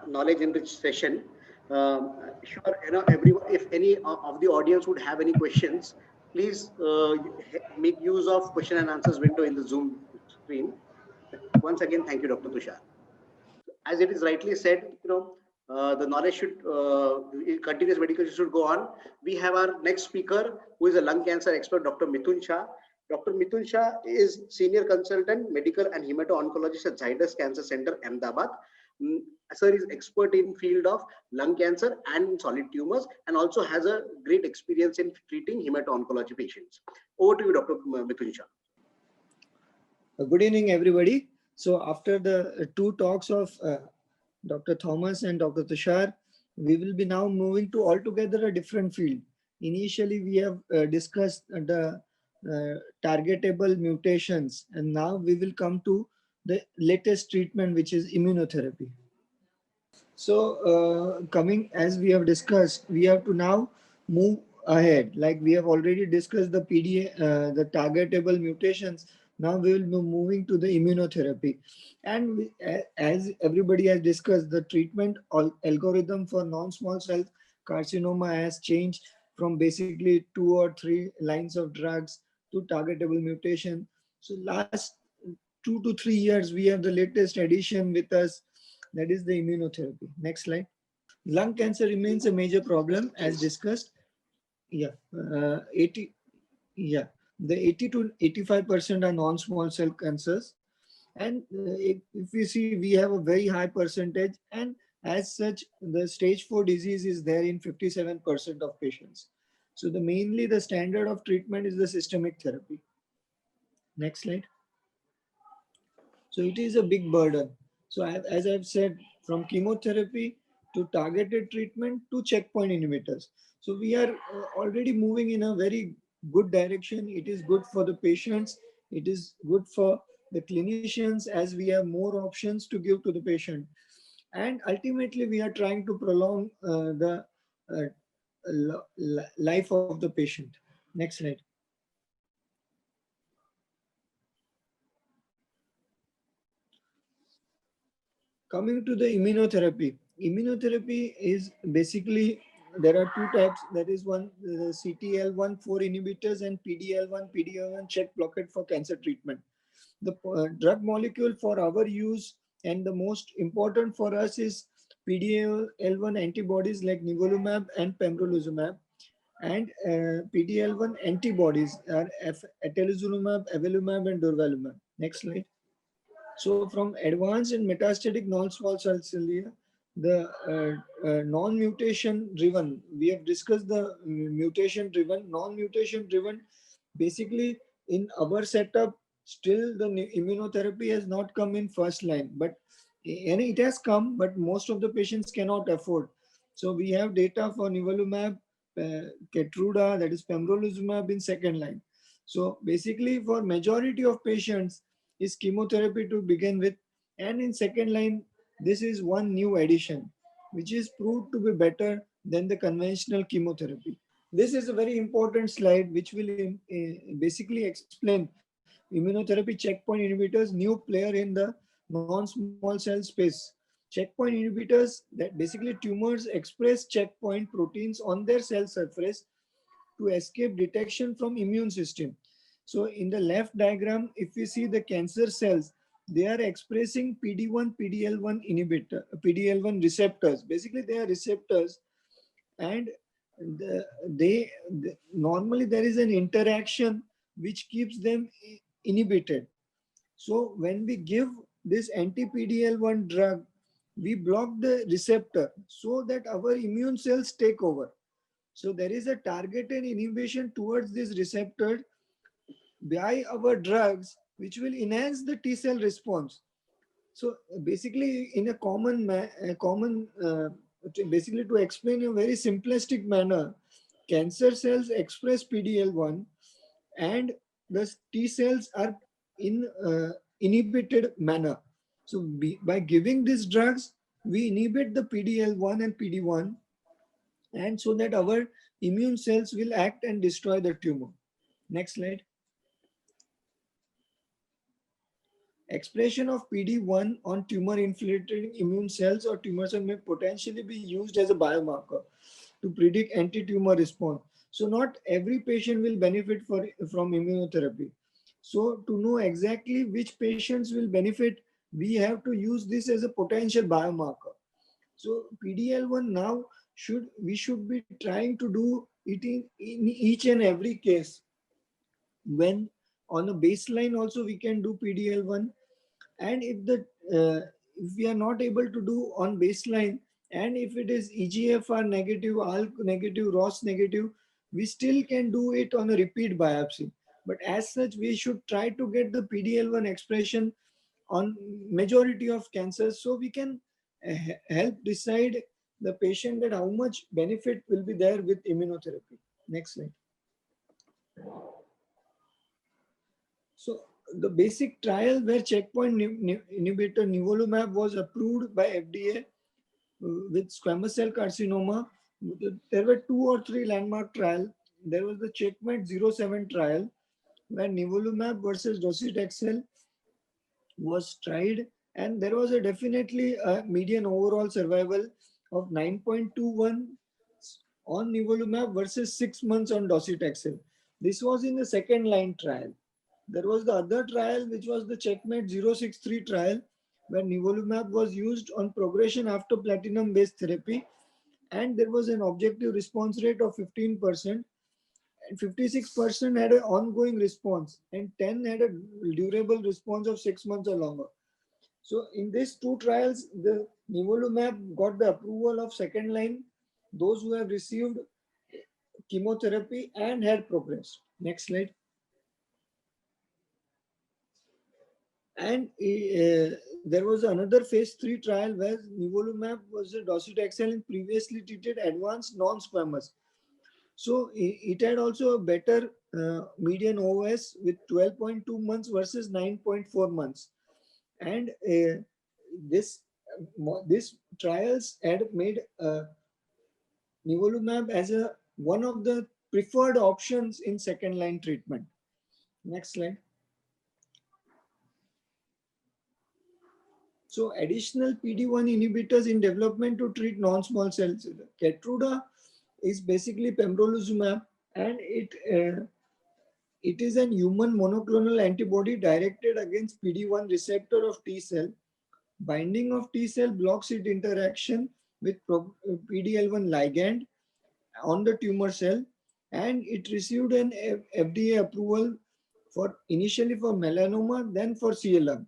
knowledge-enriched session. Sure, everyone, if any of the audience would have any questions, please make use of question and answers window in the Zoom screen. Once again, thank you, Dr. Tushar. As it is rightly said, the knowledge should, continuous medical should go on. We have our next speaker, who is a lung cancer expert, Dr. Mithun Shah. Dr. Mithun Shah is Senior Consultant, Medical and Hemato-Oncologist at Zydus Cancer Center, Ahmedabad. Sir is expert in field of lung cancer and solid tumors, and also has a great experience in treating hemato-oncology patients. Over to you, Dr. Mithun Shah. Good evening, everybody. So after the two talks of Dr. Thomas and Dr. Tushar, we will be now moving to altogether a different field. Initially, we have discussed the targetable mutations, and now we will come to the latest treatment, which is immunotherapy. So coming, as we have discussed, we have to now move ahead. Like we have already discussed the the targetable mutations. Now we will be moving to the immunotherapy. And as everybody has discussed, the treatment algorithm for non-small cell carcinoma has changed from basically 2 or 3 lines of drugs to targetable mutation. So last 2 to 3 years, we have the latest addition with us, that is the immunotherapy. Next slide. Lung cancer remains a major problem as discussed. Yeah, 80, yeah, the 80 to 85% are non-small cell cancers. And if we see, we have a very high percentage, and as such, the stage 4 disease is there in 57% of patients. So mainly the standard of treatment is the systemic therapy. Next slide. So it is a big burden. So as I've said, from chemotherapy to targeted treatment to checkpoint inhibitors. So we are already moving in a very good direction. It is good for the patients. It is good for the clinicians as we have more options to give to the patient. And ultimately, we are trying to prolong the life of the patient. Next slide. Coming to the immunotherapy. Immunotherapy is basically, there are two types. That is one, CTL1 4 inhibitors and PDL1, PD-L1 check blockade for cancer treatment. The drug molecule for our use and the most important for us is PD-L1 antibodies like nivolumab and pembrolizumab, and PD-L1 antibodies are atezolizumab, avelumab, and durvalumab. Next slide. So from advanced and metastatic non-small cell carcinoma, the non-mutation driven, we have discussed the mutation driven, non-mutation driven. Basically, in our setup, still the immunotherapy has not come in first line, but and it has come, but most of the patients cannot afford. So we have data for nivolumab, Keytruda, that is pembrolizumab in second line. So basically, for majority of patients, is chemotherapy to begin with, and in second line, this is one new addition which is proved to be better than the conventional chemotherapy. This is a very important slide which will basically explain immunotherapy checkpoint inhibitors, new player in the non-small cell space. Checkpoint inhibitors, that basically tumors express checkpoint proteins on their cell surface to escape detection from immune system. So in the left diagram, if you see the cancer cells, they are expressing PD-1, PD-L1 inhibitor, PD-L1 receptors. Basically, they are receptors, and normally there is an interaction which keeps them inhibited. So when we give this anti-PD-L1 drug, we block the receptor so that our immune cells take over. So there is a targeted inhibition towards this receptor by our drugs, which will enhance the T cell response. So basically, in a basically to explain in a very simplistic manner, cancer cells express PD-L1, and the T cells are in inhibited manner. So by giving these drugs, we inhibit the PD-L1 and PD-1, and so that our immune cells will act and destroy the tumor. Next slide. Expression of PD-1 on tumor-infiltrating immune cells or tumors may potentially be used as a biomarker to predict anti-tumor response. So not every patient will benefit from immunotherapy. So to know exactly which patients will benefit, we have to use this as a potential biomarker. So PD-L1 now we should be trying to do it in each and every case. When on a baseline also we can do PD-L1, and if we are not able to do on baseline, and if it is EGFR negative, ALK negative, ROS negative, we still can do it on a repeat biopsy. But as such, we should try to get the PD-L1 expression on majority of cancers, so we can help decide the patient that how much benefit will be there with immunotherapy. Next slide. So the basic trial where checkpoint inhibitor nivolumab was approved by FDA with squamous cell carcinoma, there were 2 or 3 landmark trials. There was the Checkmate 07 trial, where nivolumab versus docetaxel was tried, and there was a definitely a median overall survival of 9.21 on nivolumab versus 6 months on docetaxel. This was in the second line trial. There was the other trial, which was the Checkmate 063 trial, where nivolumab was used on progression after platinum-based therapy, and there was an objective response rate of 15%, and 56% had an ongoing response, and 10 had a durable response of 6 months or longer. So in these two trials, the nivolumab got the approval of second line, those who have received chemotherapy and had progressed. Next slide. And there was another phase 3 trial where nivolumab was a docetaxel in previously treated advanced non-squamous. So it had also a better median OS with 12.2 months versus 9.4 months. And this trials had made nivolumab as one of the preferred options in second line treatment. Next slide. So additional PD-1 inhibitors in development to treat non-small cells. Keytruda is basically pembrolizumab, and it is an human monoclonal antibody directed against PD-1 receptor of T cell. Binding of T cell blocks its interaction with PD-L1 ligand on the tumor cell, and it received an FDA approval for initially for melanoma, then for CLM.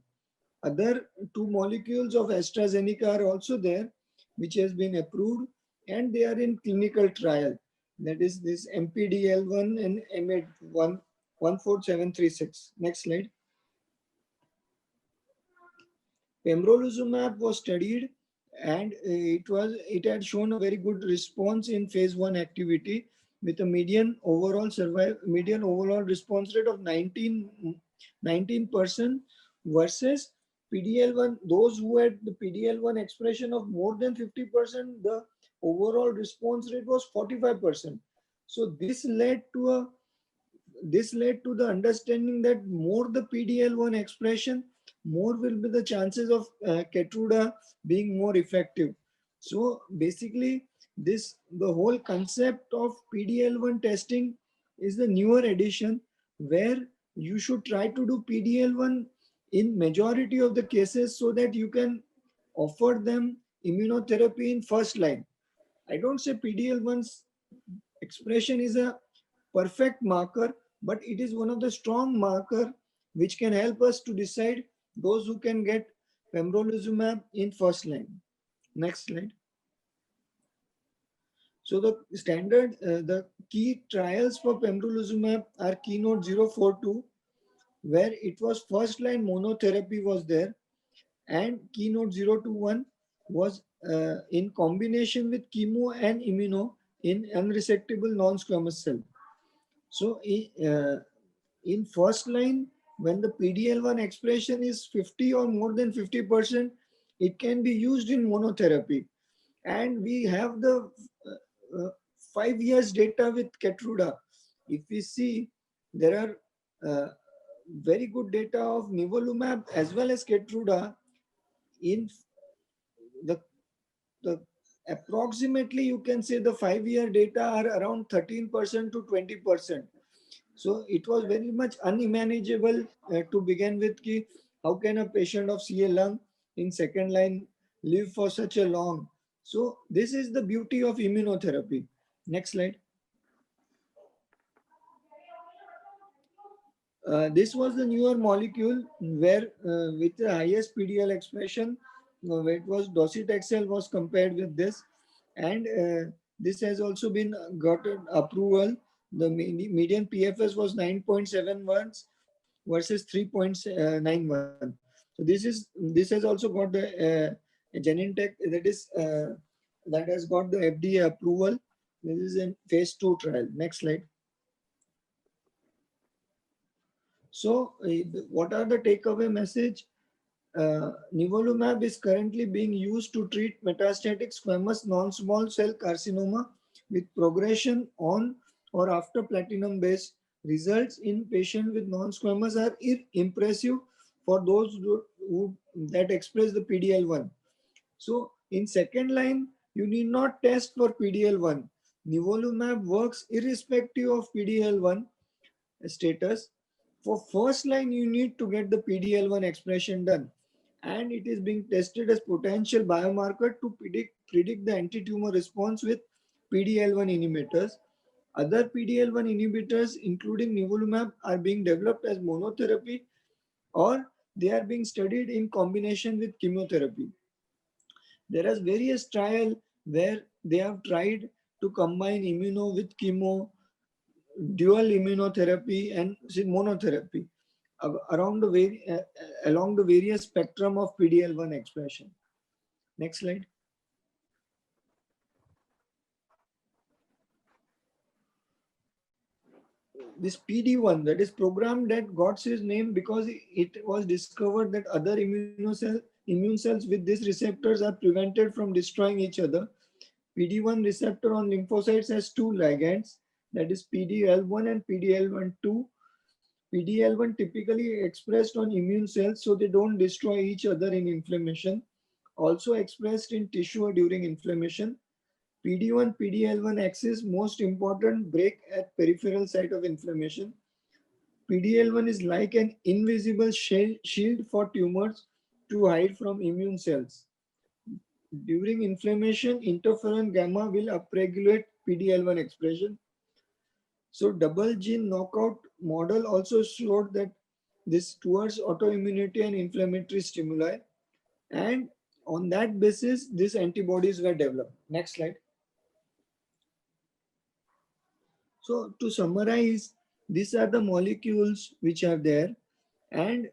Other two molecules of AstraZeneca are also there, which has been approved, and they are in clinical trial. That is this MPDL1 and M8 14736. Next slide. Pembrolizumab was studied, and it had shown a very good response in phase 1 activity with a median overall response rate of 19% versus PDL1. Those who had the PDL1 expression of more than 50%, the overall response rate was 45%. So this led to the understanding that more the PDL1 expression, more will be the chances of Keytruda being more effective. So basically, the whole concept of PDL1 testing is the newer addition, where you should try to do PDL1 in majority of the cases so that you can offer them immunotherapy in first line. I don't say PDL1's expression is a perfect marker, but it is one of the strong marker which can help us to decide those who can get pembrolizumab in first line. Next slide. So the key trials for pembrolizumab are Keynote 042, where it was first line monotherapy was there, and Keynote 021 was in combination with chemo and immuno in unresectable non-squamous cell. So in first line, when the PDL1 expression is 50 or more than 50%, it can be used in monotherapy. And we have the 5 years data with Keytruda. If we see, there are very good data of nivolumab as well as Keytruda in the approximately, you can say the 5-year data are around 13% to 20%. So it was very much unmanageable to begin with. How can a patient of CA lung in second line live for such a long? So this is the beauty of immunotherapy. Next slide. This was the newer molecule where with the highest PDL expression, where it was docetaxel was compared with this, and this has also been gotten approval. The median PFS was 9.71 versus 3.91. So this has also got the Genentech, that has got the FDA approval. This is in phase 2 trial. Next slide. So what are the takeaway message? Nivolumab is currently being used to treat metastatic squamous non-small cell carcinoma with progression on or after platinum-based results in patients with non-squamous are impressive for those who that express the PDL1. So in second line, you need not test for PDL1. Nivolumab works irrespective of PDL1 status. For first line, you need to get the PDL1 expression done. And it is being tested as potential biomarker to predict the anti-tumor response with PDL1 inhibitors. Other PDL1 inhibitors, including nivolumab, are being developed as monotherapy or they are being studied in combination with chemotherapy. There are various trials where they have tried to combine immuno with chemo, dual immunotherapy and monotherapy around the along the various spectrum of PDL1 expression. Next slide. This PD1, that is program that got its name because it was discovered that other immune cells with these receptors are prevented from destroying each other. PD1 receptor on lymphocytes has two ligands, that is PDL1 and PDL1-2. PDL1 typically expressed on immune cells so they don't destroy each other in inflammation. Also expressed in tissue during inflammation. PD1, PDL1 axis most important break at peripheral site of inflammation. PDL1 is like an invisible shield for tumors to hide from immune cells. During inflammation, interferon gamma will upregulate PDL1 expression. So double gene knockout model also showed that this towards autoimmunity and inflammatory stimuli. And on that basis, these antibodies were developed. Next slide. So to summarize, these are the molecules which are there. And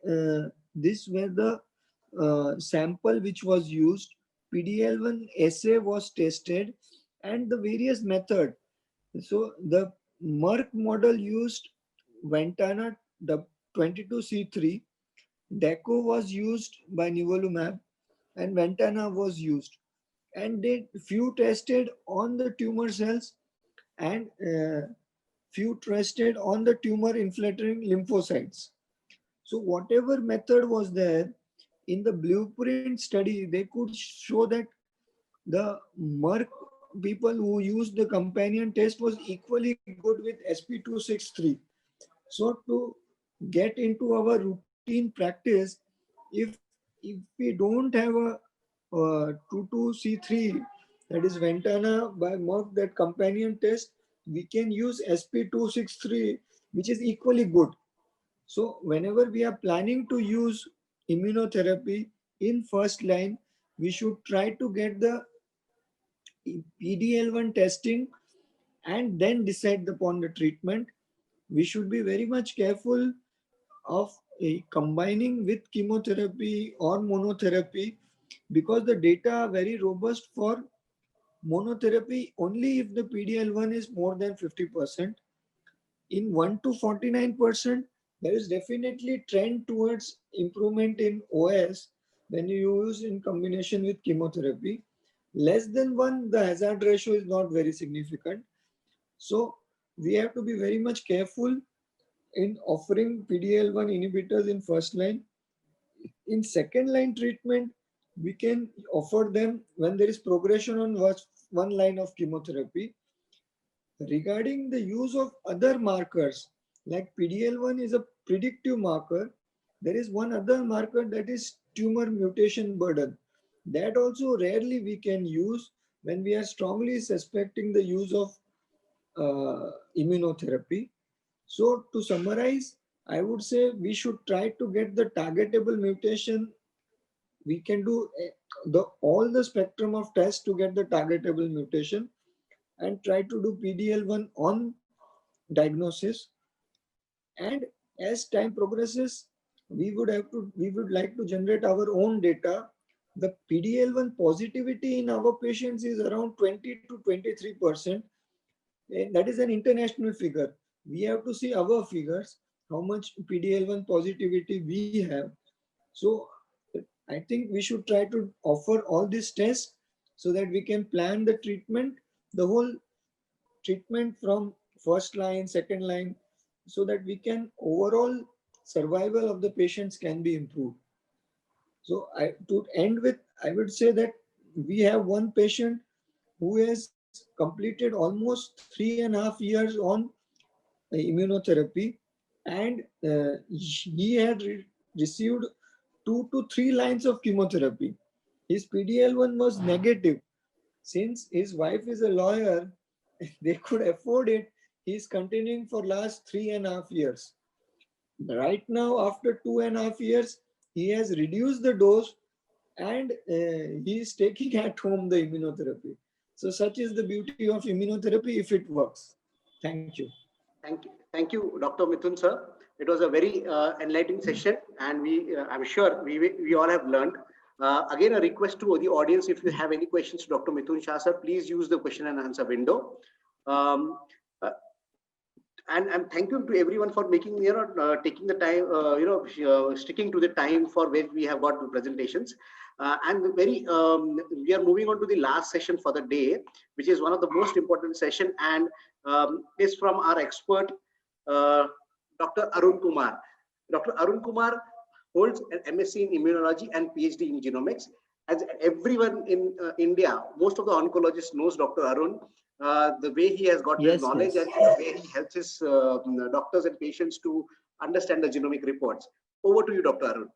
these were the sample which was used. PDL1 assay was tested and the various method. So the Merck model used Ventana 22C3, Deco was used by nivolumab, and Ventana was used. And they few tested on the tumor cells and few tested on the tumor infiltrating lymphocytes. So whatever method was there in the blueprint study, they could show that the Merck people who used the companion test was equally good with SP263. So to get into our routine practice, if we don't have a 22C3, that is Ventana by Merck, that companion test, we can use SP263, which is equally good. So whenever we are planning to use immunotherapy in first line, we should try to get the PDL1 testing and then decide upon the treatment. We should be very much careful of combining with chemotherapy or monotherapy because the data are very robust for monotherapy only if the PDL1 is more than 50%. In 1 to 49%, there is definitely trend towards improvement in OS when you use in combination with chemotherapy. Less than 1, the hazard ratio is not very significant. So we have to be very much careful in offering PDL1 inhibitors in first line. In second line treatment, we can offer them when there is progression on one line of chemotherapy. Regarding the use of other markers, like PDL1 is a predictive marker, there is one other marker that is tumor mutation burden. That also rarely we can use when we are strongly suspecting the use of immunotherapy. So to summarize, I would say we should try to get the targetable mutation. We can do all the spectrum of tests to get the targetable mutation and try to do PDL1 on diagnosis. And as time progresses, we would like to generate our own data. The PDL1 positivity in our patients is around 20 to 23%. That is an international figure. We have to see our figures, how much PDL1 positivity we have. So I think we should try to offer all these tests so that we can plan the treatment, the whole treatment from first line, second line. so that we can overall survival of the patients can be improved. So to end with, I would say that we have one patient who has completed almost 3.5 years on immunotherapy, and he had received 2 to 3 lines of chemotherapy. His PD-L1 was negative. Since his wife is a lawyer, they could afford it. He's continuing for last 3.5 years. Right now, after 2.5 years, he has reduced the dose and he is taking at home the immunotherapy. So such is the beauty of immunotherapy if it works. Thank you. Thank you, Dr. Mithun sir. It was a very enlightening session, and I'm sure we all have learned. Again, a request to the audience: if you have any questions to Dr. Mithun Shah sir, please use the question and answer window. Um, uh, and thank you to everyone for making taking the time, sticking to the time for where we have got the presentations. And we are moving on to the last session for the day, which is one of the most important session, and is from our expert, Dr. Arun Kumar. Dr. Arun Kumar holds an MSc in immunology and PhD in genomics. As everyone in India, most of the oncologists knows Dr. Arun. The way he has got his knowledge and the way he helps his doctors and patients to understand the genomic reports. Over to you, Dr. Arun.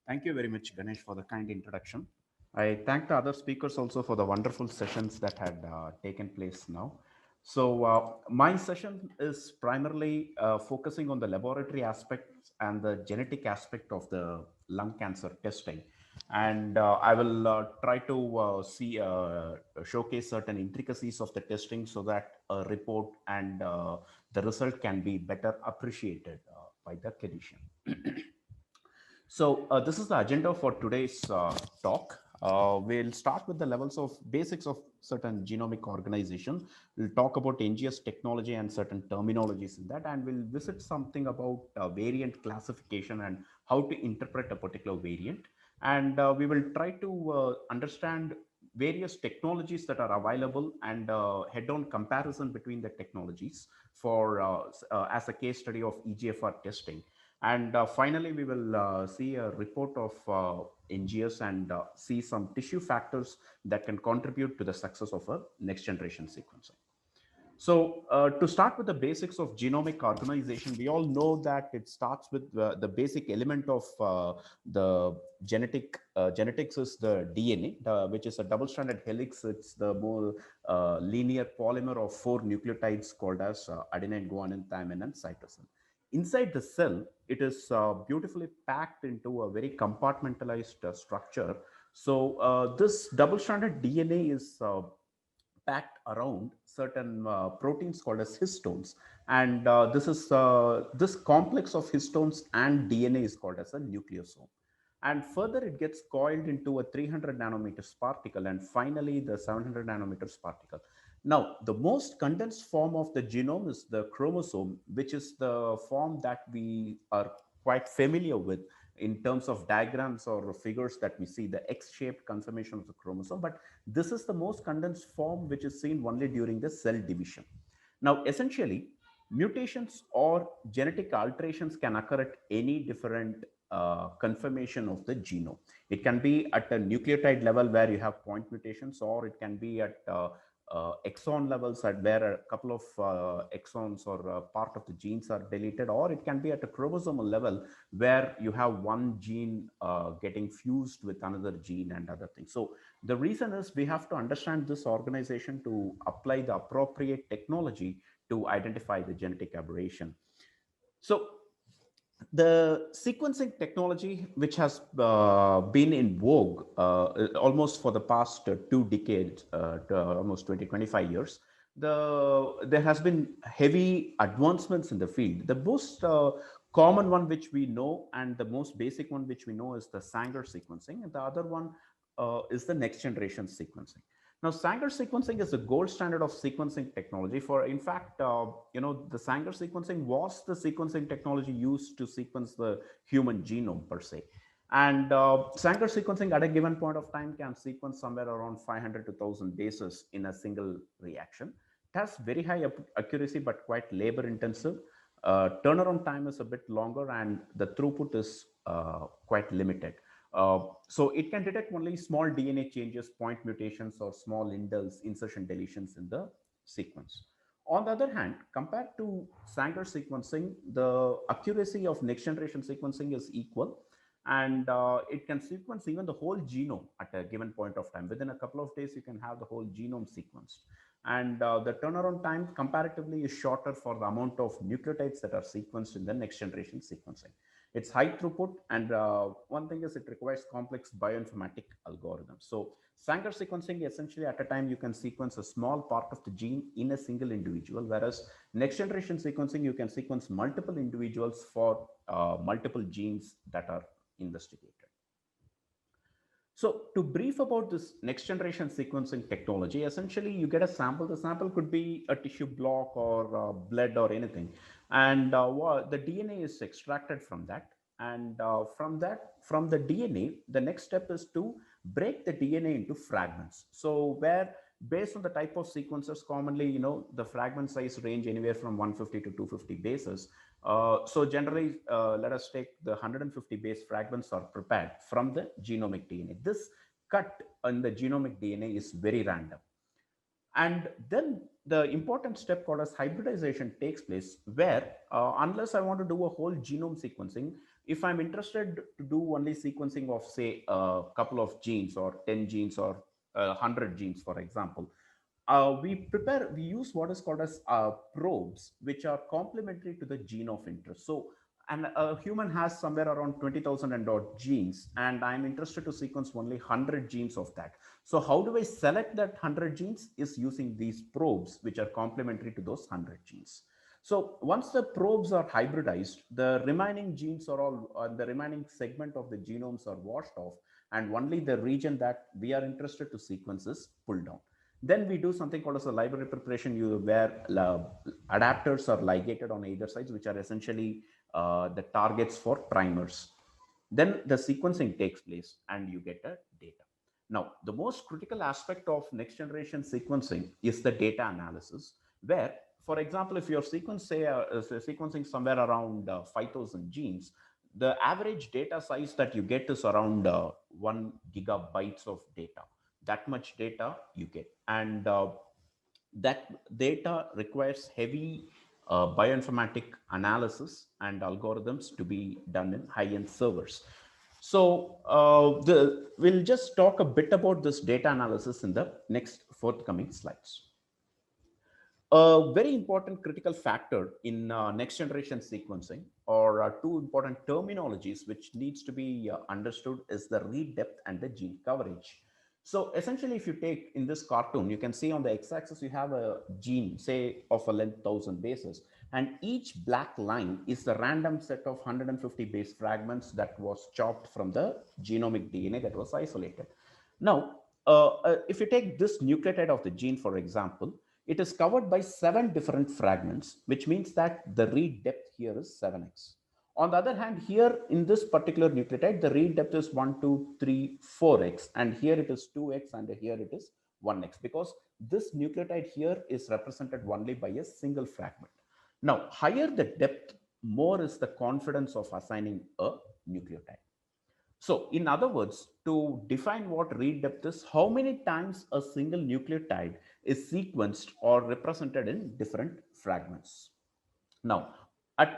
Thank you very much, Ganesh, for the kind introduction. I thank the other speakers also for the wonderful sessions that had taken place now. So my session is primarily focusing on the laboratory aspects and the genetic aspect of the lung cancer testing. And I will try to showcase certain intricacies of the testing so that a report and the result can be better appreciated by the clinician. So this is the agenda for today's talk. We'll start with the levels of basics of certain genomic organization. We'll talk about NGS technology and certain terminologies in that, and we'll visit something about variant classification and how to interpret a particular variant. And we will try to understand various technologies that are available and head-on comparison between the technologies for as a case study of EGFR testing. And finally, we will see a report of NGS and see some tissue factors that can contribute to the success of a next generation sequencing. So to start with the basics of genomic organization, we all know that it starts with the basic element of the genetics is the DNA, which is a double-stranded helix. It's the more linear polymer of 4 nucleotides called as adenine, guanine, thymine, and cytosine. Inside the cell, it is beautifully packed into a very compartmentalized structure. So this double-stranded DNA is packed around certain proteins called as histones, and this complex of histones and DNA is called as a nucleosome. And further, it gets coiled into a 300 nanometers particle, and finally the 700 nanometers particle. Now, the most condensed form of the genome is the chromosome, which is the form that we are quite familiar with in terms of diagrams or figures that we see, the X-shaped conformation of the chromosome. But this is the most condensed form, which is seen only during the cell division. Now, essentially, mutations or genetic alterations can occur at any different conformation of the genome. It can be at a nucleotide level where you have point mutations, or it can be at exon levels at where a couple of exons or part of the genes are deleted, or it can be at a chromosomal level where you have one gene getting fused with another gene and other things. So the reason is we have to understand this organization to apply the appropriate technology to identify the genetic aberration. So the sequencing technology, which has been in vogue almost for the past 2 decades, almost 25 years, there has been heavy advancements in the field. The most common one which we know and the most basic one which we know is the Sanger sequencing, and the other one is the next generation sequencing. Now, Sanger sequencing is the gold standard of sequencing technology. For, in fact, the Sanger sequencing was the sequencing technology used to sequence the human genome per se. And Sanger sequencing at a given point of time can sequence somewhere around 500 to 1,000 bases in a single reaction. has very high accuracy, but quite labor intensive. Turnaround time is a bit longer, and the throughput is quite limited. So it can detect only small DNA changes, point mutations, or small indels, insertion deletions in the sequence. On the other hand, compared to Sanger sequencing, the accuracy of next generation sequencing is equal, and it can sequence even the whole genome at a given point of time. Within a couple of days, you can have the whole genome sequenced. And the turnaround time comparatively is shorter for the amount of nucleotides that are sequenced in the next generation sequencing. It's high throughput, and one thing is it requires complex bioinformatic algorithms. So Sanger sequencing, essentially at a time you can sequence a small part of the gene in a single individual, whereas next generation sequencing, you can sequence multiple individuals for multiple genes that are investigated. So to brief about this next generation sequencing technology, essentially you get a sample. The sample could be a tissue block or blood or anything. And the DNA is extracted from that. And from the DNA, the next step is to break the DNA into fragments. So where based on the type of sequences, commonly, the fragment size range anywhere from 150 to 250 bases. So generally, let us take the 150 base fragments are prepared from the genomic DNA. This cut in the genomic DNA is very random. And then the important step called as hybridization takes place, where unless I want to do a whole genome sequencing, if I'm interested to do only sequencing of, say, a couple of genes or 10 genes or 100 genes, for example, we use what is called as probes, which are complementary to the gene of interest. So, and a human has somewhere around 20,000 and odd genes, and I'm interested to sequence only 100 genes of that. So how do I select that 100 genes is using these probes, which are complementary to those 100 genes. So once the probes are hybridized, the remaining genes are all, the remaining segment of the genomes are washed off, and only the region that we are interested to sequence is pulled down. Then we do something called as a library preparation, where adapters are ligated on either sides, which are essentially the targets for primers. Then the sequencing takes place and you get a data. Now, the most critical aspect of next generation sequencing is the data analysis, where, for example, if you're sequencing somewhere around 5,000 genes, the average data size that you get is around 1 gigabytes of data. That much data you get. And that data requires heavy bioinformatic analysis and algorithms to be done in high-end servers. So we'll just talk a bit about this data analysis in the next forthcoming slides. A very important critical factor in next generation sequencing, or two important terminologies which needs to be understood, is the read depth and the gene coverage. So essentially, if you take in this cartoon, you can see on the x-axis you have a gene, say of a length 1000 bases, and each black line is the random set of 150 base fragments that was chopped from the genomic DNA that was isolated. Now, if you take this nucleotide of the gene, for example, it is covered by 7 different fragments, which means that the read depth here is 7x. On the other hand, here in this particular nucleotide, the read depth is 1, 2, 3, 4x, and here it is 2x, and here it is 1x, because this nucleotide here is represented only by a single fragment. Now, higher the depth, more is the confidence of assigning a nucleotide. So in other words, to define what read depth is, how many times a single nucleotide is sequenced or represented in different fragments. Now,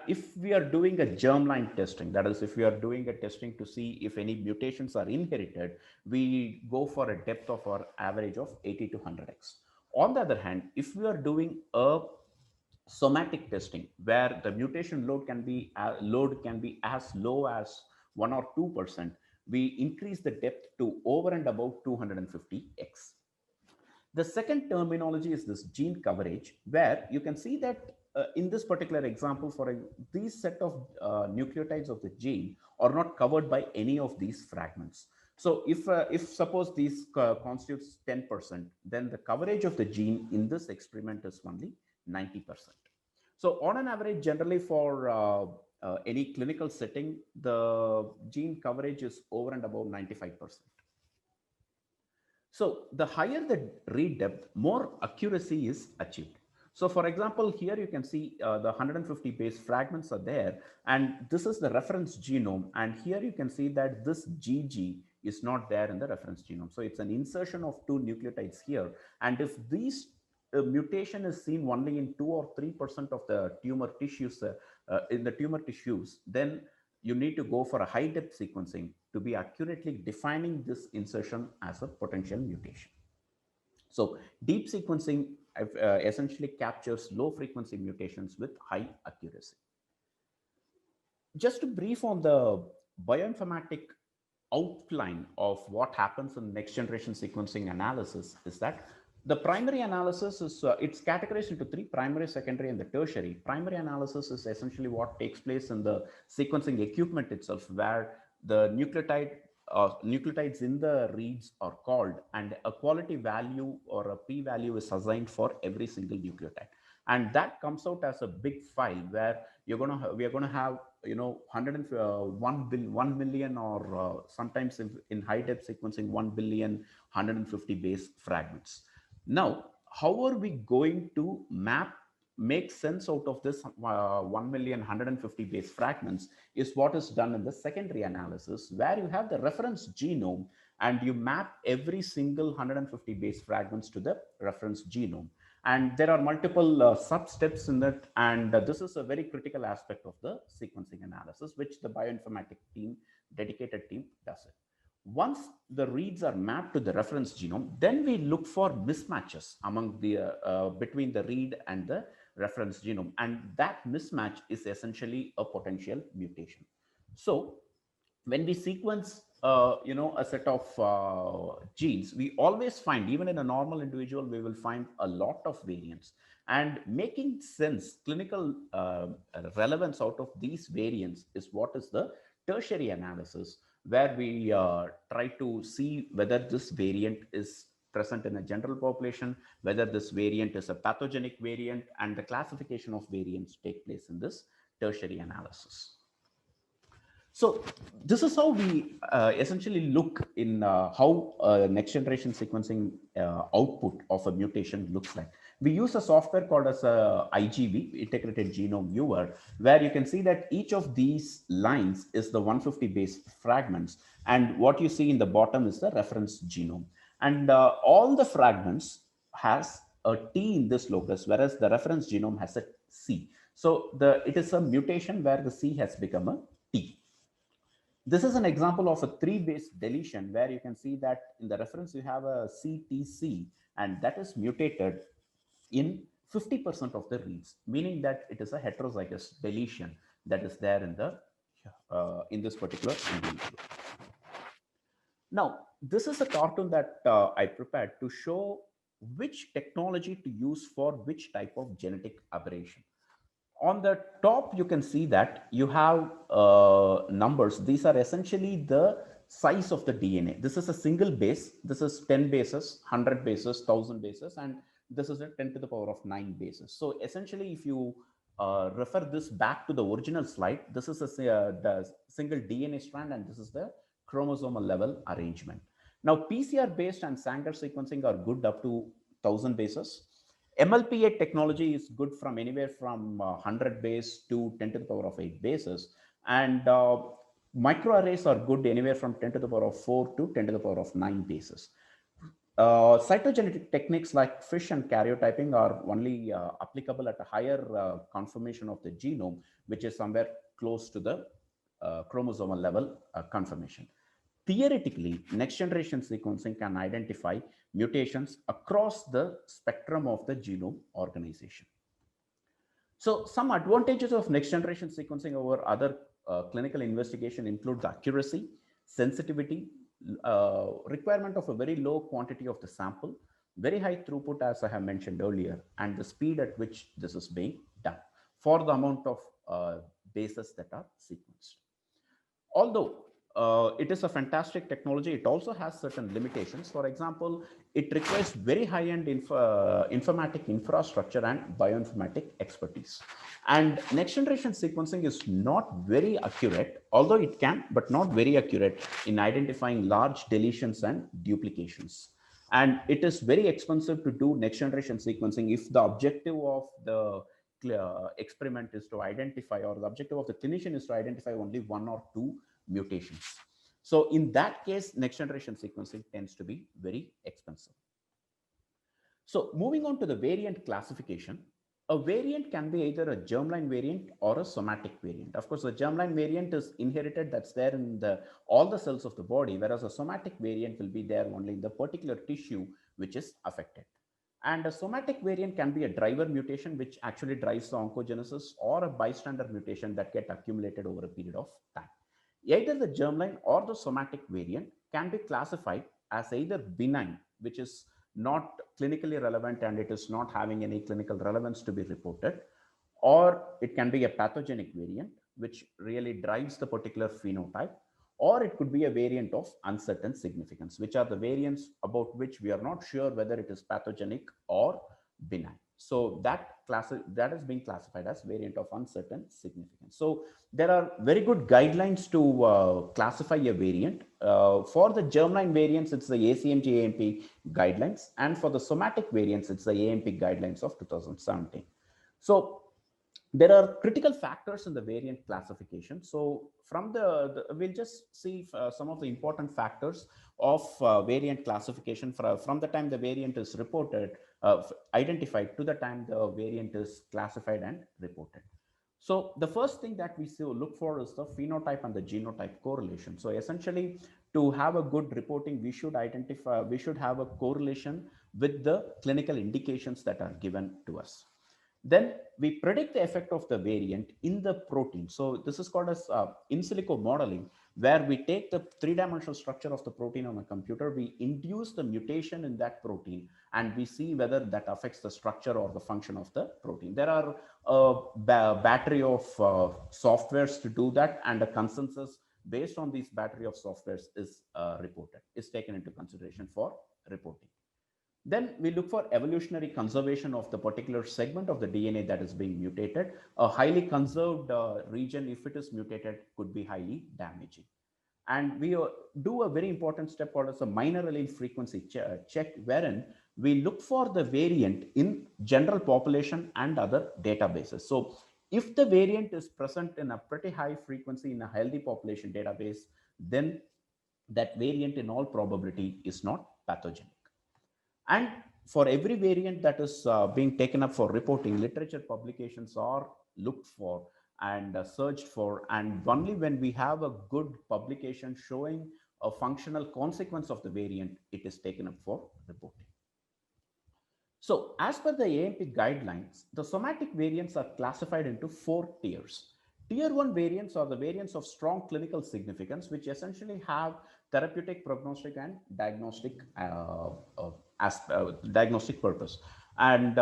if we are doing a germline testing, that is, if we are doing a testing to see if any mutations are inherited, we go for a depth of our average of 80 to 100x. On the other hand, if we are doing a somatic testing, where the mutation load can be as low as 1 or 2%, we increase the depth to over and above 250x. The second terminology is this gene coverage, where you can see that in this particular example, these set of nucleotides of the gene are not covered by any of these fragments. So if suppose these constitutes 10%, then the coverage of the gene in this experiment is only 90%. So on an average, generally for any clinical setting, the gene coverage is over and above 95%. So the higher the read depth, more accuracy is achieved. So for example, here you can see the 150 base fragments are there, and this is the reference genome. And here you can see that this GG is not there in the reference genome. So it's an insertion of two nucleotides here. And if these mutation is seen only in 2 or 3% of the tumor tissues, then you need to go for a high depth sequencing to be accurately defining this insertion as a potential mutation. So deep sequencing essentially captures low frequency mutations with high accuracy. Just to brief on the bioinformatic outline of what happens in next generation sequencing analysis is that the primary analysis is, it's categorized into 3: primary, secondary, and the tertiary. Primary analysis is essentially what takes place in the sequencing equipment itself, where the nucleotides in the reads are called, and a quality value or a p-value is assigned for every single nucleotide. And that comes out as a big file where we are going to have 1 million, or sometimes in high depth sequencing 1 billion 150 base fragments. Now, how are we going to make sense out of this 1 million 150 base fragments is what is done in the secondary analysis, where you have the reference genome and you map every single 150 base fragments to the reference genome. And there are multiple sub-steps in that. And this is a very critical aspect of the sequencing analysis, which the bioinformatic team, dedicated team, does it. Once the reads are mapped to the reference genome, then we look for mismatches among the between the read and the reference genome, and that mismatch is essentially a potential mutation. So when we sequence a set of genes, we always find, even in a normal individual, we will find a lot of variants. And making sense, clinical relevance out of these variants is what is the tertiary analysis, where we try to see whether this variant is present in a general population, whether this variant is a pathogenic variant, and the classification of variants take place in this tertiary analysis. So this is how we essentially look in how next generation sequencing output of a mutation looks like. We use a software called as a IGV, Integrated Genome Viewer, where you can see that each of these lines is the 150 base fragments. And what you see in the bottom is the reference genome. And all the fragments has a T in this locus, whereas the reference genome has a C. So it is a mutation where the C has become a T. This is an example of a 3-base deletion, where you can see that in the reference you have a CTC, and that is mutated in 50% of the reads, meaning that it is a heterozygous deletion that is there in this particular individual. Now, this is a cartoon that I prepared to show which technology to use for which type of genetic aberration. On the top, you can see that you have numbers. These are essentially the size of the DNA. This is a single base. This is 10 bases, 100 bases, 1000 bases, and this is a 10 to the power of 9 bases. So essentially, if you refer this back to the original slide, this is the single DNA strand, and this is the chromosomal level arrangement. Now, PCR based and Sanger sequencing are good up to 1000 bases. MLPA technology is good from anywhere from 100 base to 10 to the power of 8 bases. And microarrays are good anywhere from 10 to the power of 4 to 10 to the power of 9 bases. Cytogenetic techniques like FISH and karyotyping are only applicable at a higher conformation of the genome, which is somewhere close to the chromosomal level conformation. Theoretically, next generation sequencing can identify mutations across the spectrum of the genome organization. So some advantages of next generation sequencing over other clinical investigation include the accuracy, sensitivity, requirement of a very low quantity of the sample, very high throughput, as I have mentioned earlier, and the speed at which this is being done for the amount of bases that are sequenced. Although it is a fantastic technology, it also has certain limitations. For example, it requires very high-end informatic infrastructure and bioinformatic expertise. And next-generation sequencing is not very accurate, although it can, but not very accurate in identifying large deletions and duplications. And it is very expensive to do next generation sequencing if the objective of the experiment is to identify, or the objective of the clinician is to identify only 1 or 2 mutations. So in that case, next generation sequencing tends to be very expensive. So moving on to the variant classification, a variant can be either a germline variant or a somatic variant. Of course, the germline variant is inherited, that's there in all the cells of the body, whereas a somatic variant will be there only in the particular tissue which is affected. And a somatic variant can be a driver mutation which actually drives the oncogenesis, or a bystander mutation that get accumulated over a period of time. Either the germline or the somatic variant can be classified as either benign, which is not clinically relevant and it is not having any clinical relevance to be reported, or it can be a pathogenic variant which really drives the particular phenotype, or it could be a variant of uncertain significance, which are the variants about which we are not sure whether it is pathogenic or benign. So that is being classified as variant of uncertain significance. So there are very good guidelines to classify a variant. For the germline variants, it's the ACMG-AMP guidelines, and for the somatic variants, it's the AMP guidelines of 2017. So there are critical factors in the variant classification. So from we'll just see some of the important factors of variant classification from the time the variant is reported, identified, to the time the variant is classified and reported. So the first thing that we look for is the phenotype and the genotype correlation. So essentially, to have a good reporting, we should have a correlation with the clinical indications that are given to us. Then we predict the effect of the variant in the protein. So this is called as in silico modeling, where we take the 3-dimensional structure of the protein on a computer, we induce the mutation in that protein, and we see whether that affects the structure or the function of the protein. There are a battery of softwares to do that, and a consensus based on these battery of softwares is taken into consideration for reporting. Then we look for evolutionary conservation of the particular segment of the DNA that is being mutated. A highly conserved region, if it is mutated, could be highly damaging. And we do a very important step called as a minor allele frequency check, wherein we look for the variant in general population and other databases. So if the variant is present in a pretty high frequency in a healthy population database, then that variant in all probability is not pathogenic. And for every variant that is being taken up for reporting, literature publications are looked for and searched for. And only when we have a good publication showing a functional consequence of the variant, it is taken up for reporting. So as per the AMP guidelines, the somatic variants are classified into 4 tiers. Tier 1 variants are the variants of strong clinical significance, which essentially have therapeutic, prognostic, and diagnostic diagnostic purpose. And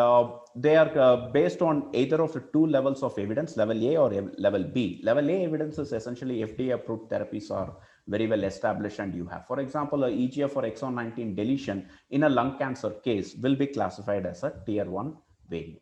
they are based on either of the 2 levels of evidence, level A or level B. Level A evidence is essentially FDA approved therapies are very well established, and you have, for example, a EGF for exon 19 deletion in a lung cancer case will be classified as a tier 1 variant.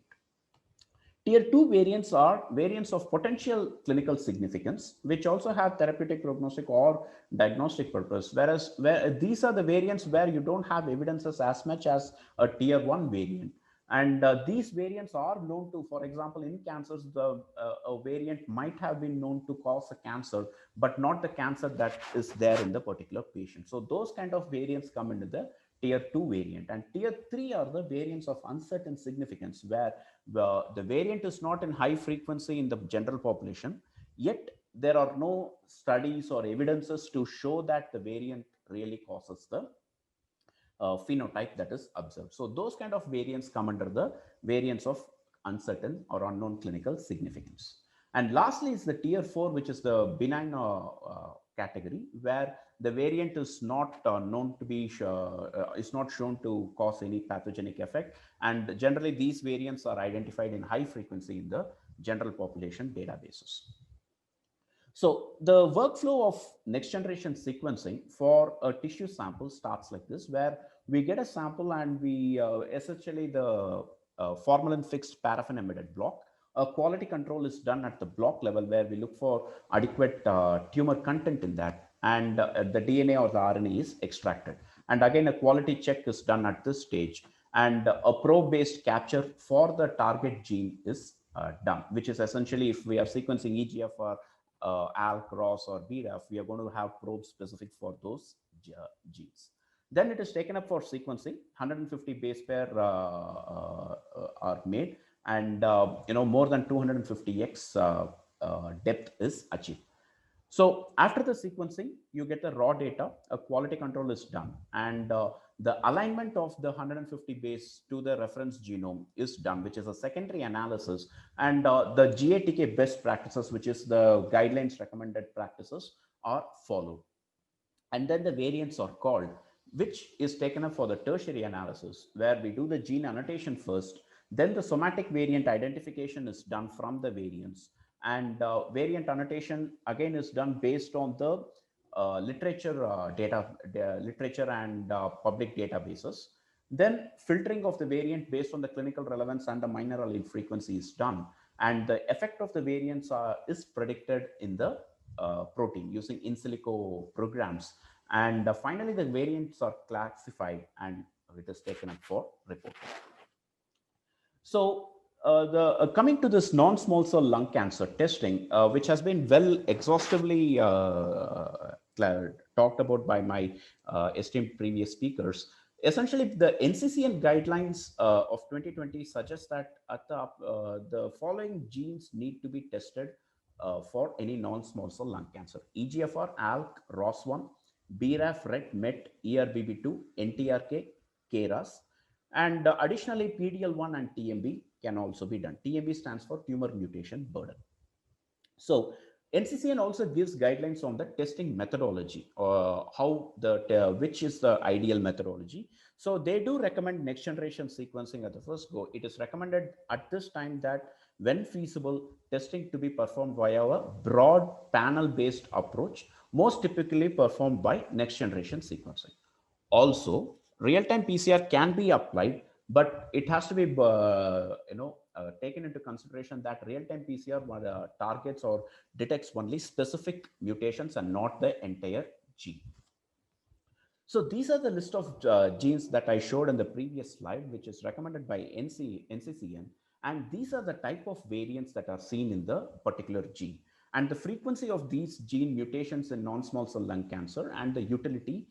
Tier 2 variants are variants of potential clinical significance, which also have therapeutic, prognostic, or diagnostic purpose, whereas these are the variants where you don't have evidences as much as a tier 1 variant. And these variants are known to, for example, in cancers, a variant might have been known to cause a cancer, but not the cancer that is there in the particular patient. So those kind of variants come into the tier 2 variant. And tier 3 are the variants of uncertain significance, where the variant is not in high frequency in the general population, yet there are no studies or evidences to show that the variant really causes the phenotype that is observed. So those kind of variants come under the variants of uncertain or unknown clinical significance. And lastly is the tier 4, which is the benign category, where the variant is not known to be is not shown to cause any pathogenic effect, and generally these variants are identified in high frequency in the general population databases. So the workflow of next generation sequencing for a tissue sample starts like this, where we get a sample and we essentially the formalin fixed paraffin embedded block. A quality control is done at the block level, where we look for adequate tumor content in that, and the DNA or the RNA is extracted. And again, a quality check is done at this stage. And a probe-based capture for the target gene is done, which is essentially if we are sequencing EGFR, ALK, ROS, or BRAF, we are going to have probes specific for those genes. Then it is taken up for sequencing. 150 base pair are made, and more than 250x depth is achieved. So after the sequencing, you get the raw data, a quality control is done, and the alignment of the 150 base to the reference genome is done, which is a secondary analysis, and the GATK best practices, which is the guidelines recommended practices, are followed. And then the variants are called, which is taken up for the tertiary analysis, where we do the gene annotation first, then the somatic variant identification is done from the variants, and variant annotation again is done based on the literature literature and public databases. Then filtering of the variant based on the clinical relevance and the minor allele frequency is done, and the effect of the variants is predicted in the protein using in silico programs. And finally, the variants are classified and it is taken up for reporting. So coming to this non-small cell lung cancer testing, which has been well exhaustively talked about by my esteemed previous speakers. Essentially, the NCCN guidelines of 2020 suggest that at the following genes need to be tested for any non-small cell lung cancer: EGFR, ALK, ROS1, BRAF, RET, MET, ERBB2, NTRK, KRAS, and additionally PDL1 and TMB can also be done. TMB stands for tumor mutation burden. So NCCN also gives guidelines on the testing methodology, how which is the ideal methodology. So they do recommend next generation sequencing at the first go. It is recommended at this time that when feasible, testing to be performed via a broad panel based approach, most typically performed by next generation sequencing. Also, real-time PCR can be applied, but it has to be taken into consideration that real-time PCR targets or detects only specific mutations and not the entire gene. So these are the list of genes that I showed in the previous slide, which is recommended by NCCN. And these are the type of variants that are seen in the particular gene. And the frequency of these gene mutations in non-small cell lung cancer, and the utility,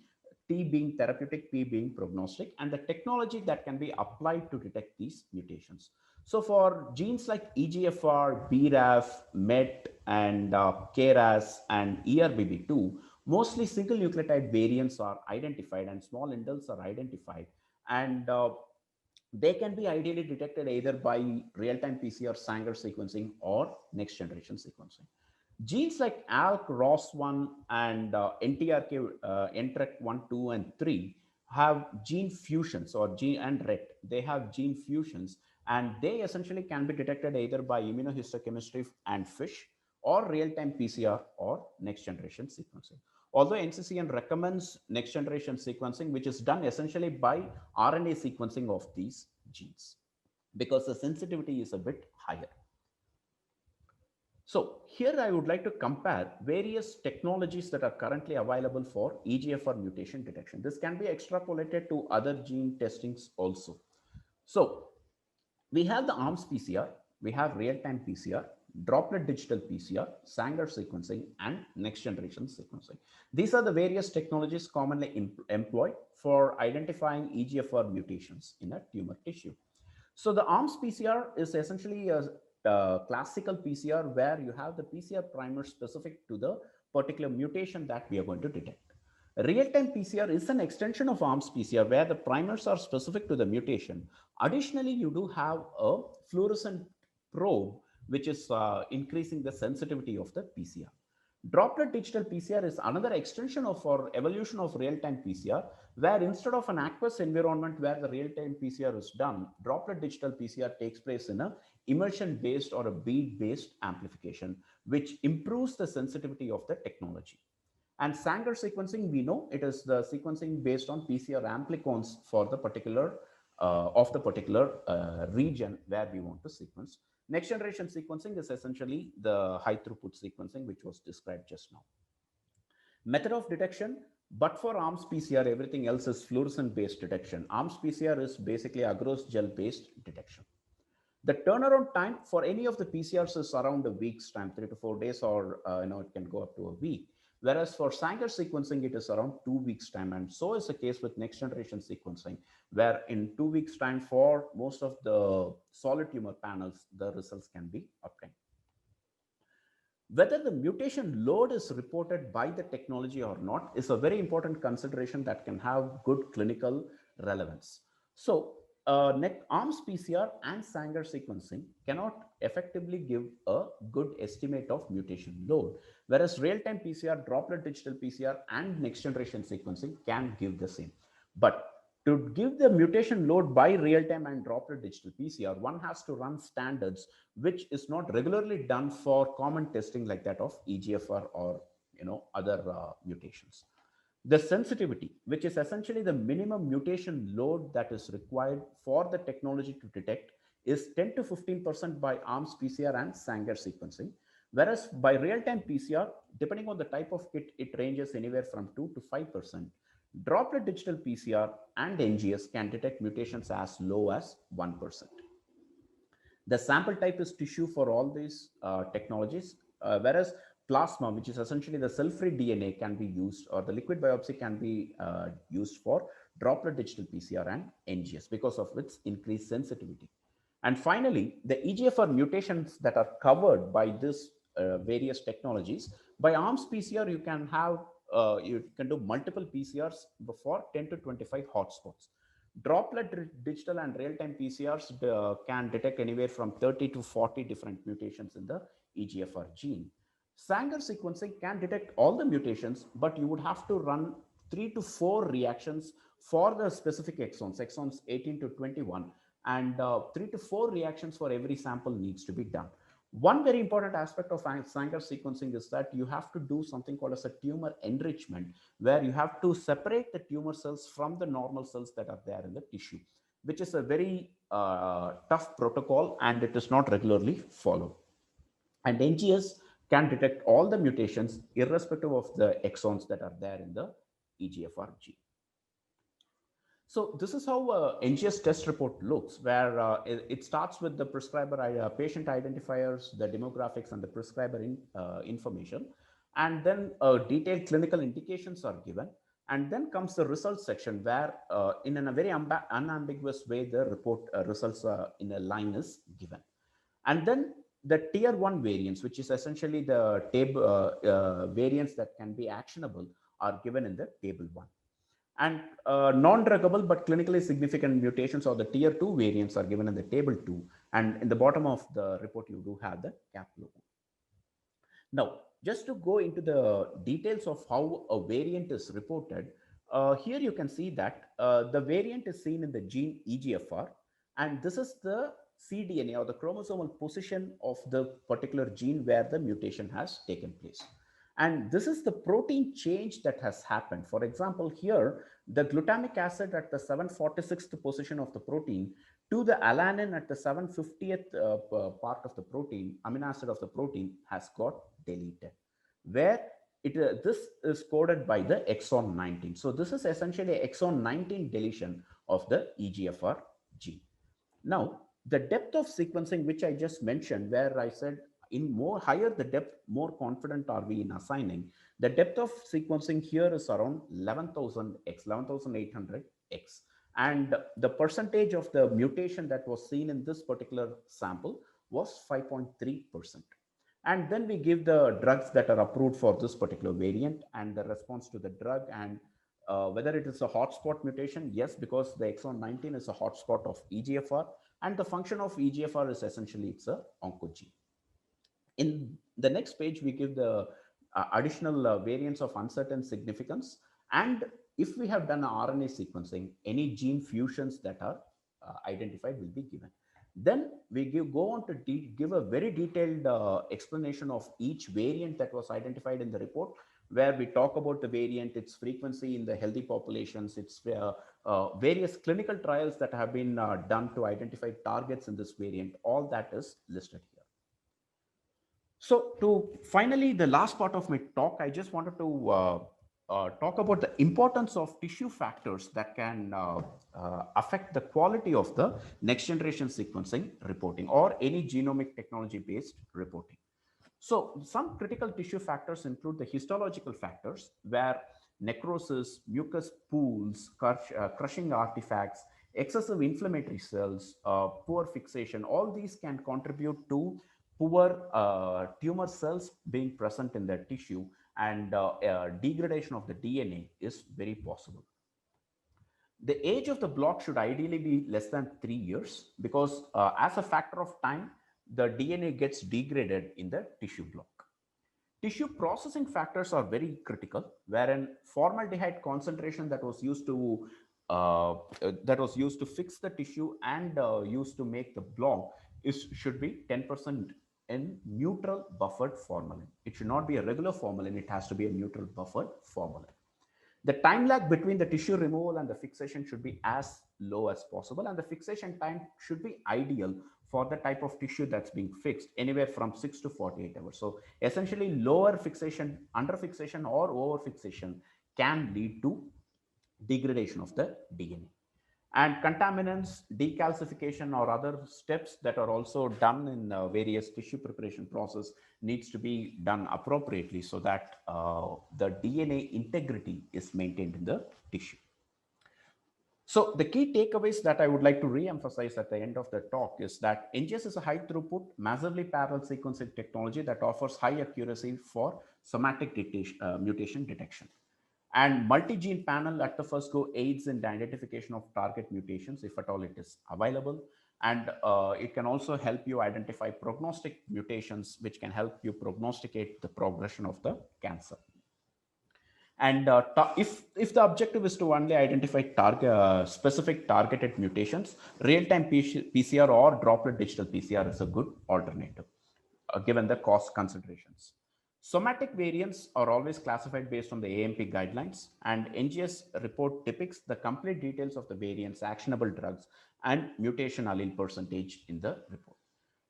T being therapeutic, P being prognostic, and the technology that can be applied to detect these mutations. So for genes like EGFR, BRAF, MET, and KRAS, and ERBB2, mostly single nucleotide variants are identified and small indels are identified. And they can be ideally detected either by real-time PCR Sanger sequencing or next generation sequencing. Genes like ALK, ROS1, and NTRK, NTRK1, 2, and 3 have gene fusions, or gene and RET. They have gene fusions, and they essentially can be detected either by immunohistochemistry and FISH, or real-time PCR, or next generation sequencing. Although NCCN recommends next generation sequencing, which is done essentially by RNA sequencing of these genes, because the sensitivity is a bit higher. So here I would like to compare various technologies that are currently available for EGFR mutation detection. This can be extrapolated to other gene testings also. So we have the ARMS PCR, we have real-time PCR, droplet digital PCR, Sanger sequencing, and next generation sequencing. These are the various technologies commonly employed for identifying EGFR mutations in a tumor tissue. So the ARMS PCR is essentially a classical PCR where you have the PCR primer specific to the particular mutation that we are going to detect. Real-time PCR is an extension of ARMS PCR where the primers are specific to the mutation. Additionally, you do have a fluorescent probe, which is increasing the sensitivity of the PCR. Droplet digital PCR is another extension of or evolution of real-time PCR, where instead of an aqueous environment where the real-time PCR is done, droplet digital PCR takes place in a immersion-based or a bead-based amplification, which improves the sensitivity of the technology. And Sanger sequencing, we know it is the sequencing based on PCR amplicons for the particular region where we want to sequence. Next generation sequencing is essentially the high throughput sequencing, which was described just now. Method of detection, But for ARMS PCR, everything else is fluorescent based detection. ARMS PCR is basically agarose gel based detection. The turnaround time for any of the PCRs is around a week's time, 3 to 4 days, or it can go up to a week. Whereas for Sanger sequencing, it is around 2 weeks time. And so is the case with next generation sequencing, where in 2 weeks time for most of the solid tumor panels, the results can be obtained. Whether the mutation load is reported by the technology or not is a very important consideration that can have good clinical relevance. So, ARMS PCR and Sanger sequencing cannot effectively give a good estimate of mutation load, whereas real-time PCR, droplet digital PCR, and next-generation sequencing can give the same. But to give the mutation load by real-time and droplet digital PCR, one has to run standards, which is not regularly done for common testing like that of EGFR or other mutations. The sensitivity, which is essentially the minimum mutation load that is required for the technology to detect, is 10 to 15% by ARMS PCR and Sanger sequencing, whereas by real-time PCR, depending on the type of kit, it ranges anywhere from 2 to 5%. Droplet digital PCR and NGS can detect mutations as low as 1%. The sample type is tissue for all these technologies, whereas plasma, which is essentially the cell-free DNA, can be used, or the liquid biopsy can be used for droplet digital PCR and NGS because of its increased sensitivity. And finally, the EGFR mutations that are covered by this various technologies, by ARMS PCR, you can do multiple PCRs for 10 to 25 hotspots. Droplet digital and real-time PCRs can detect anywhere from 30 to 40 different mutations in the EGFR gene. Sanger sequencing can detect all the mutations, but you would have to run 3 to 4 reactions for the specific exons 18 to 21, and 3 to 4 reactions for every sample needs to be done. One very important aspect of Sanger sequencing is that you have to do something called as a tumor enrichment, where you have to separate the tumor cells from the normal cells that are there in the tissue, which is a very tough protocol, and it is not regularly followed. And NGS can detect all the mutations irrespective of the exons that are there in the EGFR gene. So this is how NGS test report looks, where it starts with the prescriber patient identifiers, the demographics, and the prescriber information. And then detailed clinical indications are given. And then comes the results section, where in a very unambiguous way, the report results in a line is given. And then the tier 1 variants, which is essentially the table variants that can be actionable, are given in the table 1. And non-druggable but clinically significant mutations, or the tier 2 variants, are given in the table 2. And in the bottom of the report, you do have the CAP logo. Now, just to go into the details of how a variant is reported, here you can see that the variant is seen in the gene EGFR, and this is the cDNA, or the chromosomal position of the particular gene where the mutation has taken place. And this is the protein change that has happened. For example, here, the glutamic acid at the 746th position of the protein to the alanine at the 750th part of the protein, amino acid of the protein, has got deleted, where this is coded by the exon 19. So this is essentially exon 19 deletion of the EGFR gene. Now, the depth of sequencing, which I just mentioned, where I said in higher the depth, more confident are we in assigning. The depth of sequencing here is around 11,000x, 11,800x. And the percentage of the mutation that was seen in this particular sample was 5.3%. And then we give the drugs that are approved for this particular variant and the response to the drug, and whether it is a hotspot mutation. Yes, because the exon 19 is a hotspot of EGFR, and the function of EGFR is essentially it's a oncogene. In the next page, we give the additional variants of uncertain significance. And if we have done RNA sequencing, any gene fusions that are identified will be given. Then we go on to give a very detailed explanation of each variant that was identified in the report, where we talk about the variant, its frequency in the healthy populations, its various clinical trials that have been done to identify targets in this variant. All that is listed here. So to finally, the last part of my talk, I just wanted to talk about the importance of tissue factors that can affect the quality of the next generation sequencing reporting or any genomic technology based reporting. So some critical tissue factors include the histological factors, where necrosis, mucus pools, crushing artifacts, excessive inflammatory cells, poor fixation, all these can contribute to poor tumor cells being present in the tissue, and degradation of the DNA is very possible. The age of the block should ideally be less than 3 years, because as a factor of time, the DNA gets degraded in the tissue block. Tissue processing factors are very critical, wherein formaldehyde concentration that was used to fix the tissue and used to make the block should be 10% in neutral buffered formalin. It should not be a regular formalin, it has to be a neutral buffered formalin. The time lag between the tissue removal and the fixation should be as low as possible, and the fixation time should be ideal for the type of tissue that's being fixed, anywhere from 6 to 48 hours. So essentially lower fixation, under fixation or over fixation can lead to degradation of the DNA. And contaminants, decalcification, or other steps that are also done in various tissue preparation process needs to be done appropriately, so that the DNA integrity is maintained in the tissue. So the key takeaways that I would like to re-emphasize at the end of the talk is that NGS is a high throughput, massively parallel sequencing technology that offers high accuracy for somatic mutation detection. And multi-gene panel at the first go aids in the identification of target mutations, if at all it is available. And it can also help you identify prognostic mutations, which can help you prognosticate the progression of the cancer. And if the objective is to only identify specific targeted mutations, real-time PCR or droplet digital PCR is a good alternative, given the cost considerations. Somatic variants are always classified based on the AMP guidelines, and NGS report depicts the complete details of the variants, actionable drugs, and mutation allele percentage in the report.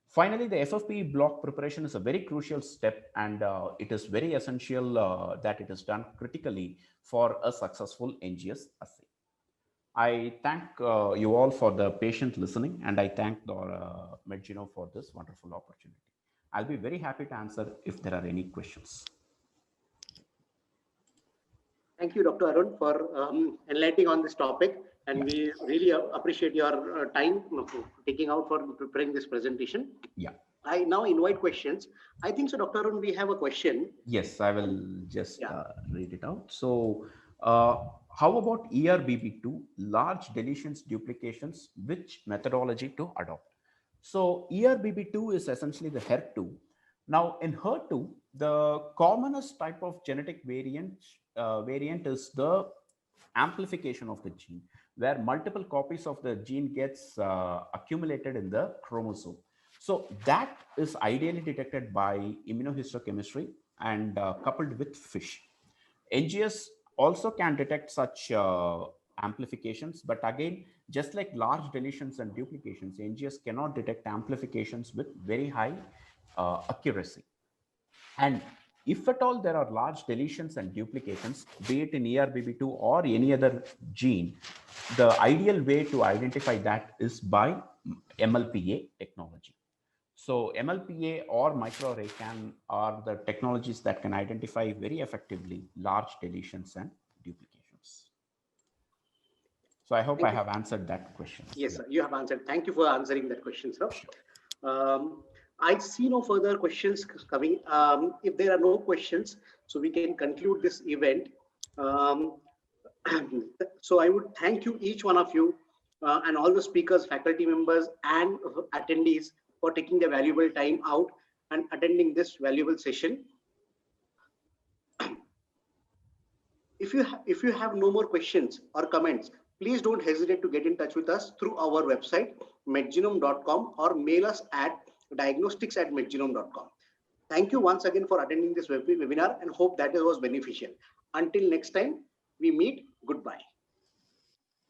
Finally, the FFPE block preparation is a very crucial step, and it is very essential that it is done critically for a successful NGS assay. I thank you all for the patient listening, and I thank MedGenome for this wonderful opportunity. I'll be very happy to answer if there are any questions. Thank you, Dr. Arun, for enlightening on this topic. And we really appreciate your time taking out for preparing this presentation. Yeah. I now invite questions. I think so, Dr. Arun, we have a question. Yes, I will just read it out. So how about ERBB2, large deletions, duplications, which methodology to adopt? So ERBB2 is essentially the HER2. Now in HER2, the commonest type of genetic variant is the amplification of the gene, where multiple copies of the gene gets accumulated in the chromosome. So that is ideally detected by immunohistochemistry and coupled with FISH. NGS also can detect such amplifications, but again, just like large deletions and duplications, NGS cannot detect amplifications with very high accuracy. And if at all there are large deletions and duplications, be it in ERBB2 or any other gene, the ideal way to identify that is by MLPA technology. So MLPA or microarray are the technologies that can identify very effectively large deletions and duplications. So I hope I have answered that question. Yes, sir, you have answered. Thank you for answering that question, sir. I see no further questions coming. If there are no questions, so we can conclude this event. So I would thank you, each one of you, and all the speakers, faculty members, and attendees for taking the valuable time out and attending this valuable session. If you have no more questions or comments, please don't hesitate to get in touch with us through our website, medgenome.com, or mail us at diagnostics@medgenome.com. Thank you once again for attending this webinar, and hope that it was beneficial. Until next time we meet, goodbye.